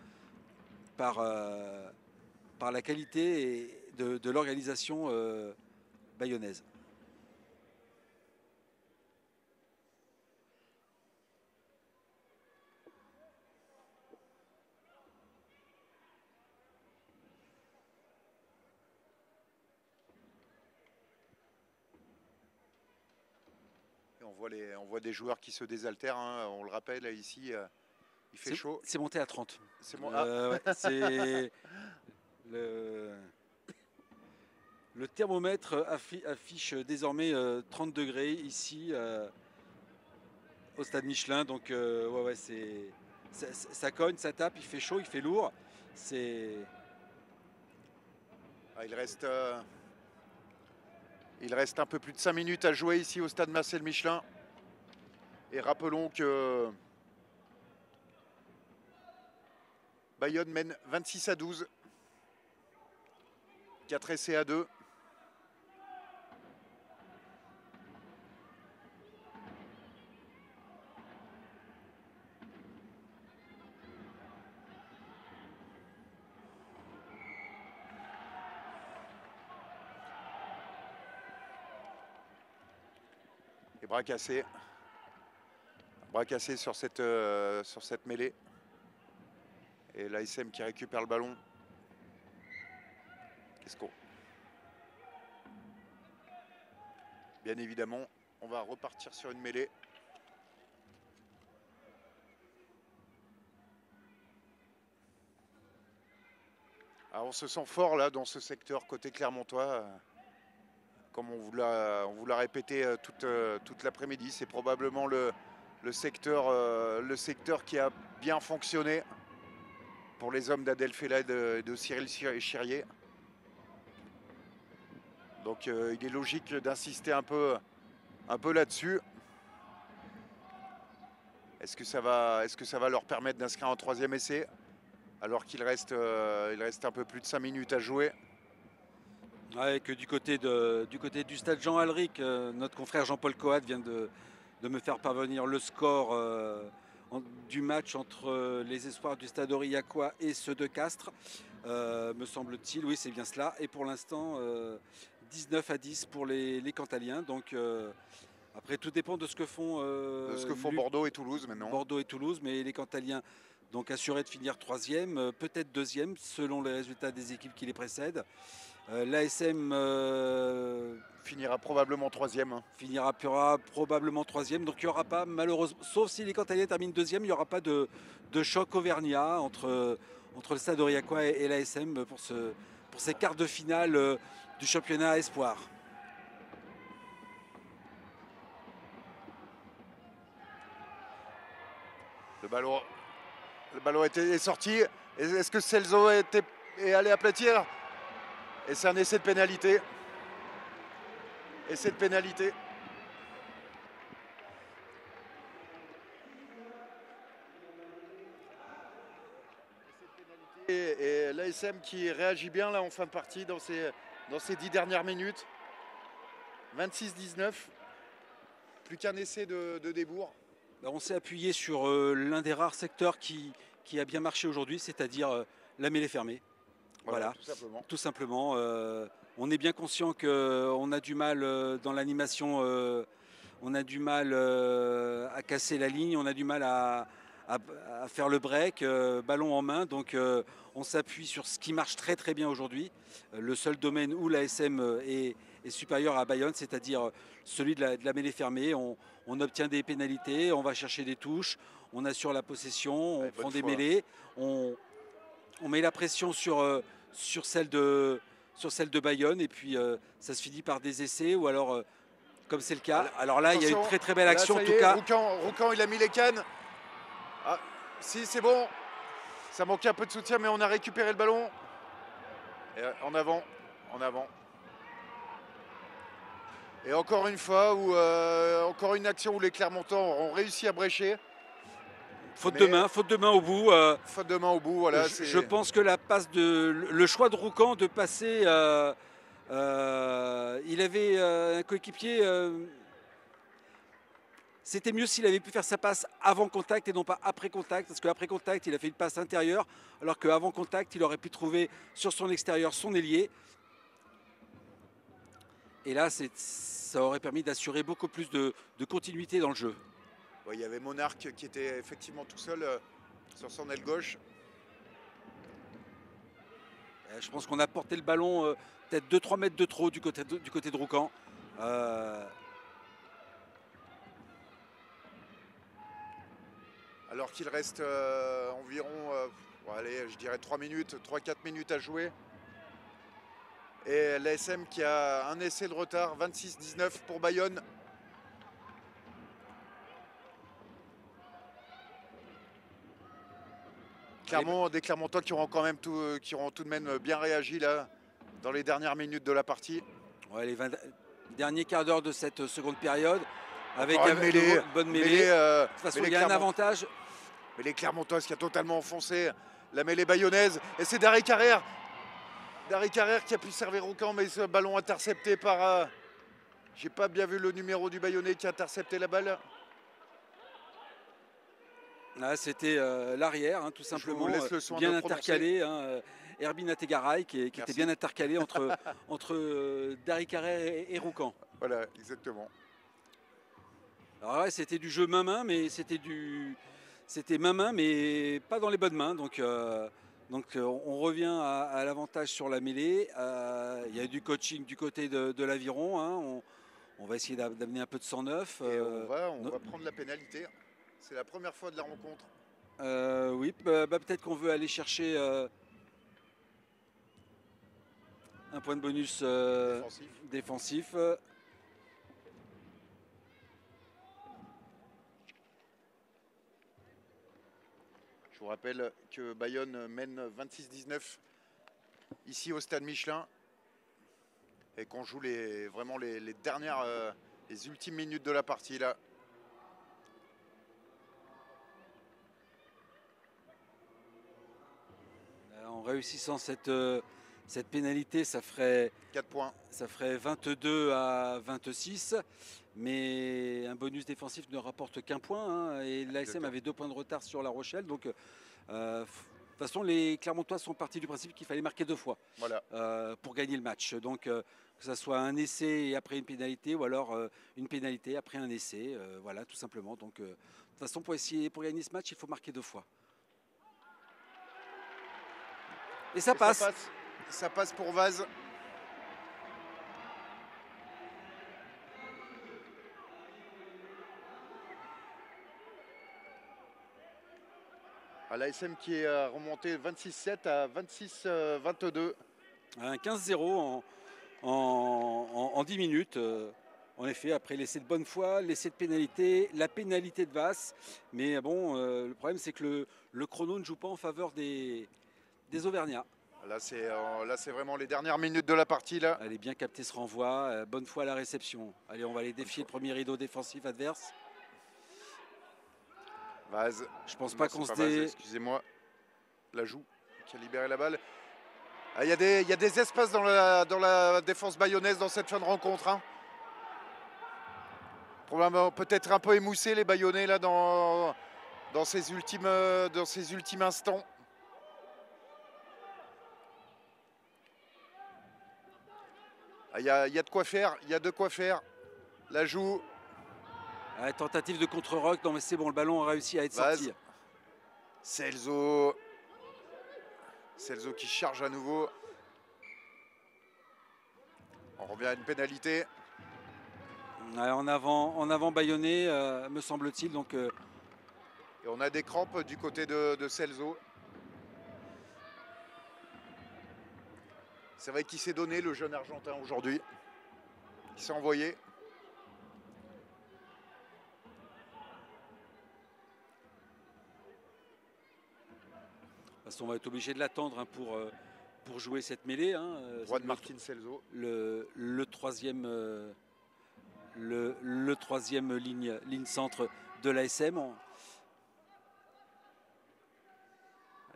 Speaker 2: par la qualité de l'organisation bayonnaise.
Speaker 1: On voit des joueurs qui se désaltèrent, hein. On le rappelle, ici, il fait chaud.
Speaker 2: C'est monté à 30.
Speaker 1: C'est bon.
Speaker 2: Ouais, c'est le thermomètre affiche désormais 30 degrés ici au stade Michelin. Donc ouais, ça cogne, ça tape, il fait chaud, il fait lourd.
Speaker 1: Il reste un peu plus de 5 minutes à jouer ici au stade Marcel Michelin. Et rappelons que Bayonne mène 26-12. 4 essais à 2. Et bras cassés. Bras cassés sur cette mêlée. Et l'ASM qui récupère le ballon. Bien évidemment, on va repartir sur une mêlée. Alors on se sent fort là dans ce secteur côté Clermontois. Comme on vous l'a répété toute l'après-midi, c'est probablement le secteur qui a bien fonctionné pour les hommes d'Adel Fella et de Cyril Chirier. Donc il est logique d'insister un peu là-dessus. Est-ce que ça va leur permettre d'inscrire un troisième essai alors qu'il reste un peu plus de 5 minutes à jouer?
Speaker 2: Ouais, que du côté du stade Jean Alric, notre confrère Jean-Paul Coat vient de me faire parvenir le score du match entre les espoirs du stade Aurillacois et ceux de Castres, me semble-t-il. Oui, c'est bien cela. Et pour l'instant, 19-10 pour les Cantaliens. Donc après, tout dépend de ce que font,
Speaker 1: De ce que font Bordeaux et Toulouse maintenant.
Speaker 2: Bordeaux et Toulouse, mais les Cantaliens donc assurés de finir troisième, peut-être deuxième, selon les résultats des équipes qui les précèdent. L'ASM
Speaker 1: Finira probablement troisième.
Speaker 2: finira probablement troisième. Donc il n'y aura pas, malheureusement, sauf si les Cantaliens terminent deuxième, il n'y aura pas de choc auvergnat entre le Stade Aurillacois et l'ASM pour ces quarts de finale du championnat Espoir.
Speaker 1: Le ballon est sorti. Est-ce que Celso est allé aplatir? Et c'est un essai de pénalité. Essai de pénalité. Et l'ASM qui réagit bien là en fin de partie dans ces 10 dernières minutes. 26-19. Plus qu'un essai de Desbourgs.
Speaker 2: On s'est appuyé sur l'un des rares secteurs qui a bien marché aujourd'hui, c'est-à-dire la mêlée fermée. Voilà, tout simplement. On est bien conscient qu'on a du mal dans l'animation, on a du mal à casser la ligne, on a du mal à faire le break, ballon en main. Donc on s'appuie sur ce qui marche très très bien aujourd'hui. Le seul domaine où l'ASM est supérieur à Bayonne, c'est-à-dire celui de la mêlée fermée. On obtient des pénalités, on va chercher des touches, on assure la possession, on prend des mêlées, on met la pression sur celle de Bayonne et puis ça se finit par des essais ou alors comme c'est le cas. Alors là, attention, il y a une très très belle action
Speaker 1: là,
Speaker 2: en tout cas.
Speaker 1: Roucan, il a mis les cannes. Ah, si, c'est bon. Ça manquait un peu de soutien, mais on a récupéré le ballon. Et en avant. Et encore une fois, encore une action où les Clermontois ont réussi à brécher.
Speaker 2: Faute de main au bout.
Speaker 1: Faute de main au bout, voilà.
Speaker 2: Je pense que le choix de Roucan de passer, il avait un coéquipier. C'était mieux s'il avait pu faire sa passe avant contact et non pas après contact, parce qu'après contact, il a fait une passe intérieure, alors qu'avant contact, il aurait pu trouver sur son extérieur son ailier. Et là, ça aurait permis d'assurer beaucoup plus de continuité dans le jeu.
Speaker 1: Ouais, il y avait Monarque qui était effectivement tout seul sur son aile gauche.
Speaker 2: Je pense qu'on a porté le ballon peut-être 2-3 mètres de trop du côté de Roucan.
Speaker 1: Alors qu'il reste environ, allez, je dirais 3-4 minutes à jouer. Et l'ASM qui a un essai de retard, 26-19 pour Bayonne. Des Clermontois qui auront quand même tout de même bien réagi là dans les dernières minutes de la partie.
Speaker 2: Ouais, les derniers quarts d'heure de cette seconde période avec
Speaker 1: une
Speaker 2: bonne mêlée. De toute façon, il y a un avantage.
Speaker 1: Mais les Clermontois qui a totalement enfoncé la mêlée bayonnaise. Et c'est Darry Carrère. Darry Carrère qui a pu servir au camp, mais ce ballon intercepté par... J'ai pas bien vu le numéro du Bayonnais qui a intercepté la balle.
Speaker 2: Ah, c'était l'arrière, hein, tout simplement, bien intercalé. Herbin Ategaray qui était bien intercalé entre Darry Carrère et Roucan.
Speaker 1: Voilà, exactement.
Speaker 2: Alors ouais, c'était du jeu main-main, mais c'était main-main, mais pas dans les bonnes mains. Donc on revient à l'avantage sur la mêlée. Il y a du coaching du côté de l'Aviron. Hein. On va essayer d'amener un peu de 109.
Speaker 1: Et on va prendre la pénalité. C'est la première fois de la rencontre.
Speaker 2: Oui, peut-être qu'on veut aller chercher un point de bonus défensif.
Speaker 1: Je vous rappelle que Bayonne mène 26-19 ici au Stade Michelin et qu'on joue vraiment les dernières, les ultimes minutes de la partie là.
Speaker 2: En réussissant cette Cette pénalité, ça ferait
Speaker 1: 4 points.
Speaker 2: Ça ferait 22 à 26, mais un bonus défensif ne rapporte qu'un point. Hein, et l'ASM avait 2 points de retard sur La Rochelle. Donc, de toute façon, les Clermontois sont partis du principe qu'il fallait marquer 2 fois
Speaker 1: Voilà.
Speaker 2: pour gagner le match. Donc, que ce soit un essai et après une pénalité, ou alors une pénalité après un essai. Voilà, tout simplement. Donc, de toute façon, pour gagner ce match, il faut marquer 2 fois. Et ça passe.
Speaker 1: Ça passe pour Vaz. À l'ASM qui est remonté 26-7 à 26-22.
Speaker 2: Un 15-0 en 10 minutes. En effet, après l'essai de Bonnefoy, l'essai de pénalité, la pénalité de Vasse. Mais bon, le problème, c'est que le chrono ne joue pas en faveur des Auvergnats.
Speaker 1: Là, c'est vraiment les dernières minutes de la partie. Là.
Speaker 2: Allez, bien capter ce renvoi. Bonnefoy à la réception. Allez, on va aller défier le premier rideau défensif adverse.
Speaker 1: Vaz.
Speaker 2: Je pense pas qu'on se
Speaker 1: excusez-moi. La joue qui a libéré la balle. Ah, il y a des espaces dans la défense bayonnaise dans cette fin de rencontre. Hein. Probablement peut-être un peu émoussé les Bayonnais là dans ces ultimes instants. Ah, il y a de quoi faire, il y a de quoi faire. La joue.
Speaker 2: Tentative de contre-rock, non mais c'est bon, le ballon a réussi à être sorti.
Speaker 1: Celso qui charge à nouveau. On revient à une pénalité.
Speaker 2: En avant Bayonnais, me semble-t-il. Donc,
Speaker 1: et on a des crampes du côté de Celso. C'est vrai qu'il s'est donné, le jeune Argentin, aujourd'hui. Il s'est envoyé.
Speaker 2: On va être obligé de l'attendre hein, pour jouer cette mêlée. Hein.
Speaker 1: Juan Martin Celso.
Speaker 2: Le troisième ligne centre de l'ASM.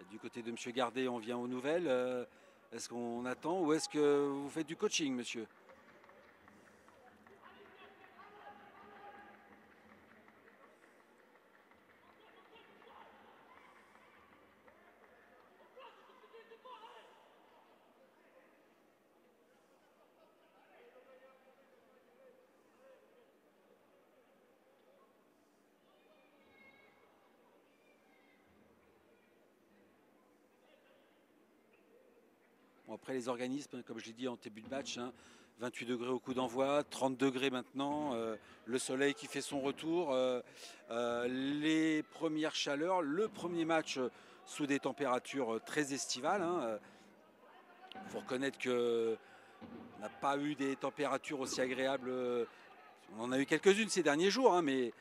Speaker 2: Du côté de M. Gardet, on vient aux nouvelles. Est-ce qu'on attend ou est-ce que vous faites du coaching, monsieur ? Après les organismes, comme je l'ai dit en début de match, hein, 28 degrés au coup d'envoi, 30 degrés maintenant, le soleil qui fait son retour, les premières chaleurs, le premier match sous des températures très estivales. Faut reconnaître qu'on n'a pas eu des températures aussi agréables, on en a eu quelques-unes ces derniers jours, hein, mais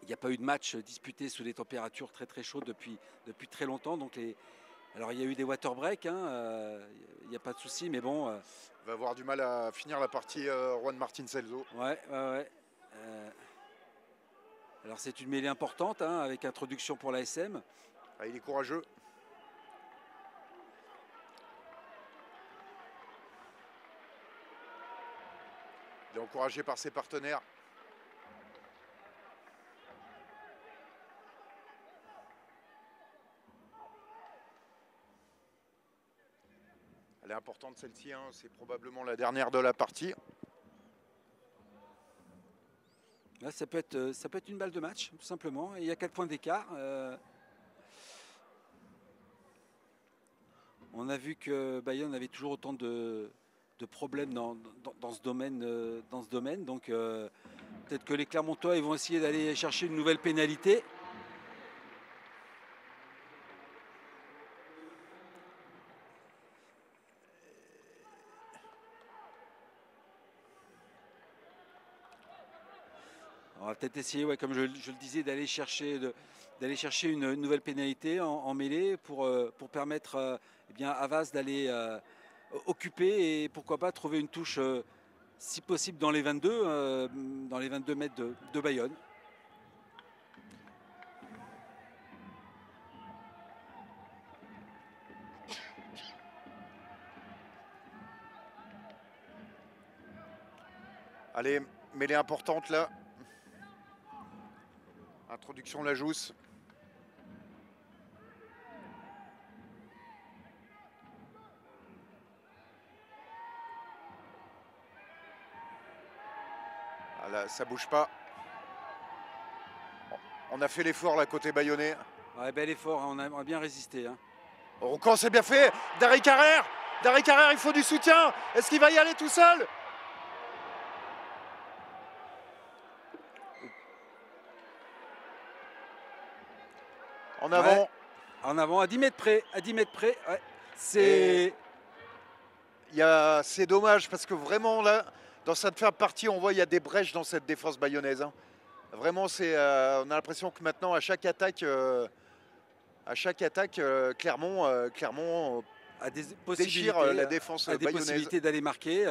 Speaker 2: il n'y a pas eu de match disputé sous des températures très très chaudes depuis très longtemps. Donc alors il y a eu des water breaks, hein, il n'y a pas de souci, mais bon.
Speaker 1: Il va avoir du mal à finir la partie Juan Martin Celso.
Speaker 2: Ouais. Alors c'est une mêlée importante, hein, avec introduction pour l'ASM.
Speaker 1: Ah, il est courageux. Il est encouragé par ses partenaires. Elle est importante celle-ci, hein. C'est probablement la dernière de la partie.
Speaker 2: Là, ça peut être une balle de match, tout simplement. Et il y a 4 points d'écart. On a vu que Bayonne avait toujours autant de problèmes dans ce domaine. Donc peut-être que les Clermontois ils vont essayer d'aller chercher une nouvelle pénalité. On va peut-être essayer, ouais, comme je le disais, d'aller chercher une nouvelle pénalité en mêlée pour permettre à Vaz d'aller occuper et pourquoi pas trouver une touche si possible dans les 22 mètres de Bayonne.
Speaker 1: Allez, mêlée importante là. Introduction la jousse. Ah là, ça bouge pas. On a fait l'effort là côté bayonnais.
Speaker 2: Ouais, bel effort, hein, on a bien résisté. Hein.
Speaker 1: Roucan, c'est bien fait. Dari Carrère, il faut du soutien. Est-ce qu'il va y aller tout seul? En avant.
Speaker 2: Ouais, en avant, à 10 mètres près. À 10 mètres près. Ouais. C'est
Speaker 1: dommage parce que vraiment là, dans cette fin de partie, on voit il y a des brèches dans cette défense bayonnaise. Hein. Vraiment, on a l'impression que maintenant, à chaque attaque, Clermont
Speaker 2: à des
Speaker 1: déchire
Speaker 2: possibilités,
Speaker 1: la défense
Speaker 2: à des
Speaker 1: bayonnaise.
Speaker 2: possibilités d'aller marquer.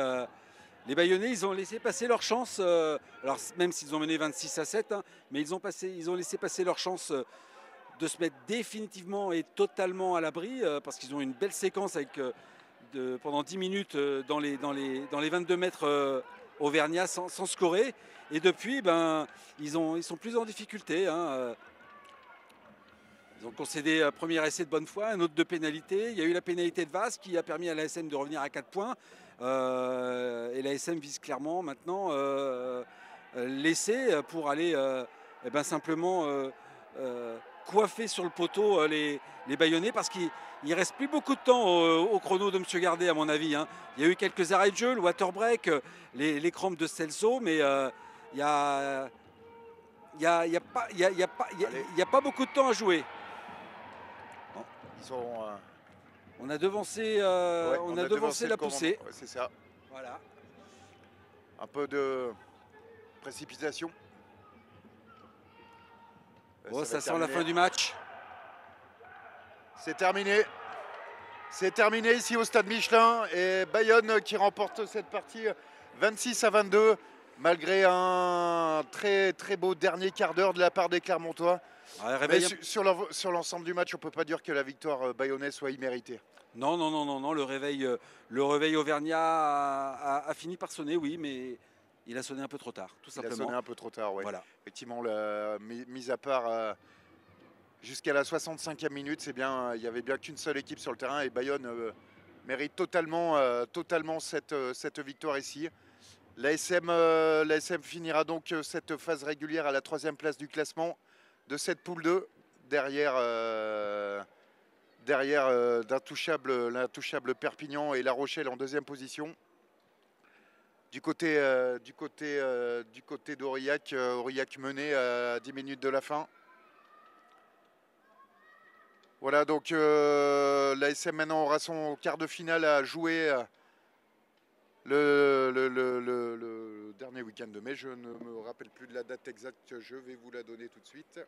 Speaker 2: Les Bayonnais, ils ont laissé passer leur chance. Alors même s'ils ont mené 26-7, hein, mais ils ont laissé passer leur chance de se mettre définitivement et totalement à l'abri parce qu'ils ont une belle séquence avec pendant 10 minutes dans les 22 mètres auvergnats sans scorer. Et depuis, ben, ils sont plus en difficulté. Hein. Ils ont concédé un premier essai de bonne foi, un autre de pénalité. Il y a eu la pénalité de Vaz qui a permis à l'ASM de revenir à 4 points. Et l'ASM vise clairement maintenant l'essai pour aller simplement coiffer sur le poteau les Bayonnais parce qu'il ne reste plus beaucoup de temps au chrono de M. Gardet à mon avis. Hein. Il y a eu quelques arrêts de jeu, le water break, les crampes de Celso, mais il n'y a pas beaucoup de temps à jouer. On a devancé, la poussée.
Speaker 1: Ouais, c'est ça.
Speaker 2: Voilà.
Speaker 1: Un peu de précipitation.
Speaker 2: Oh, ça sent la fin du match.
Speaker 1: C'est terminé. C'est terminé ici au Stade Michelin. Et Bayonne qui remporte cette partie 26-22. Malgré un très très beau dernier quart d'heure de la part des Clermontois.
Speaker 2: Ouais,
Speaker 1: mais sur l'ensemble du match, on ne peut pas dire que la victoire bayonnaise soit imméritée.
Speaker 2: Non, le réveil auvergnat a fini par sonner, oui, mais il a sonné un peu trop tard, tout simplement.
Speaker 1: Il a sonné un peu trop tard, oui.
Speaker 2: Voilà.
Speaker 1: Effectivement, mis à part jusqu'à la 65e minute, c'est bien, il n'y avait bien qu'une seule équipe sur le terrain et Bayonne mérite totalement cette victoire ici. L'ASM finira donc cette phase régulière à la 3e place du classement de cette poule 2, derrière l'intouchable Perpignan et La Rochelle en 2e position. Du côté d'Aurillac, Aurillac mené à 10 minutes de la fin. Voilà, donc l'ASM maintenant aura son quart de finale à jouer le dernier week-end de mai. Je ne me rappelle plus de la date exacte, je vais vous la donner tout de suite.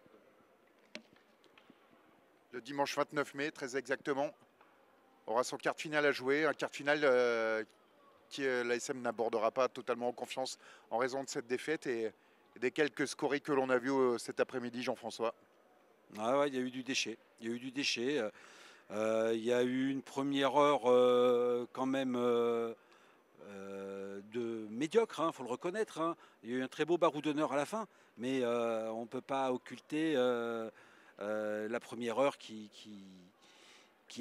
Speaker 1: Le dimanche 29 mai, très exactement, aura son quart de finale à jouer. Un quart de finale que l'ASM n'abordera pas totalement en confiance en raison de cette défaite et des quelques scories que l'on a vues cet après-midi, Jean-François.
Speaker 2: Ah ouais, il y a eu du déchet. Il y a eu une première heure quand même de médiocre, il faut le reconnaître. Hein. Il y a eu un très beau baroudonneur à la fin, mais on ne peut pas occulter la première heure qui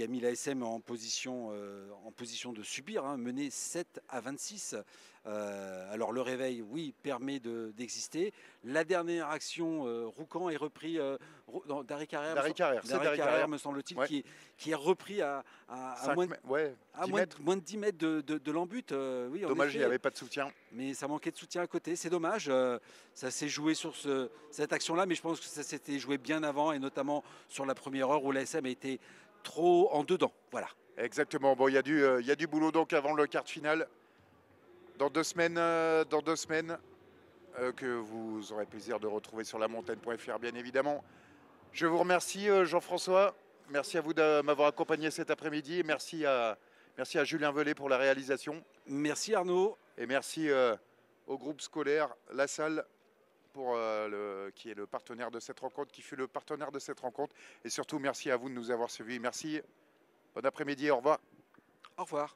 Speaker 2: a mis l'ASM en position de subir, hein, mené 7-26. Alors le réveil, oui, permet d'exister. La dernière action, Roucan est repris, Dari Carrère, me semble-t-il, ouais. qui est repris à moins de 10 mètres de l'embut. Oui,
Speaker 1: dommage, il n'y avait pas de soutien.
Speaker 2: Mais ça manquait de soutien à côté, c'est dommage. Ça s'est joué sur cette action-là, mais je pense que ça s'était joué bien avant, et notamment sur la première heure où l'ASM a été trop en dedans. Voilà.
Speaker 1: Exactement. Bon, il y a du boulot donc avant le quart de finale. Dans 2 semaines, que vous aurez plaisir de retrouver sur lamontagne.fr, bien évidemment. Je vous remercie, Jean-François. Merci à vous de m'avoir accompagné cet après-midi. Merci à Julien Velay pour la réalisation.
Speaker 2: Merci Arnaud.
Speaker 1: Et merci au groupe scolaire La Salle, qui est le partenaire de cette rencontre, qui fut le partenaire de cette rencontre. Et surtout, merci à vous de nous avoir suivis. Merci. Bon après-midi. Au revoir.
Speaker 2: Au revoir.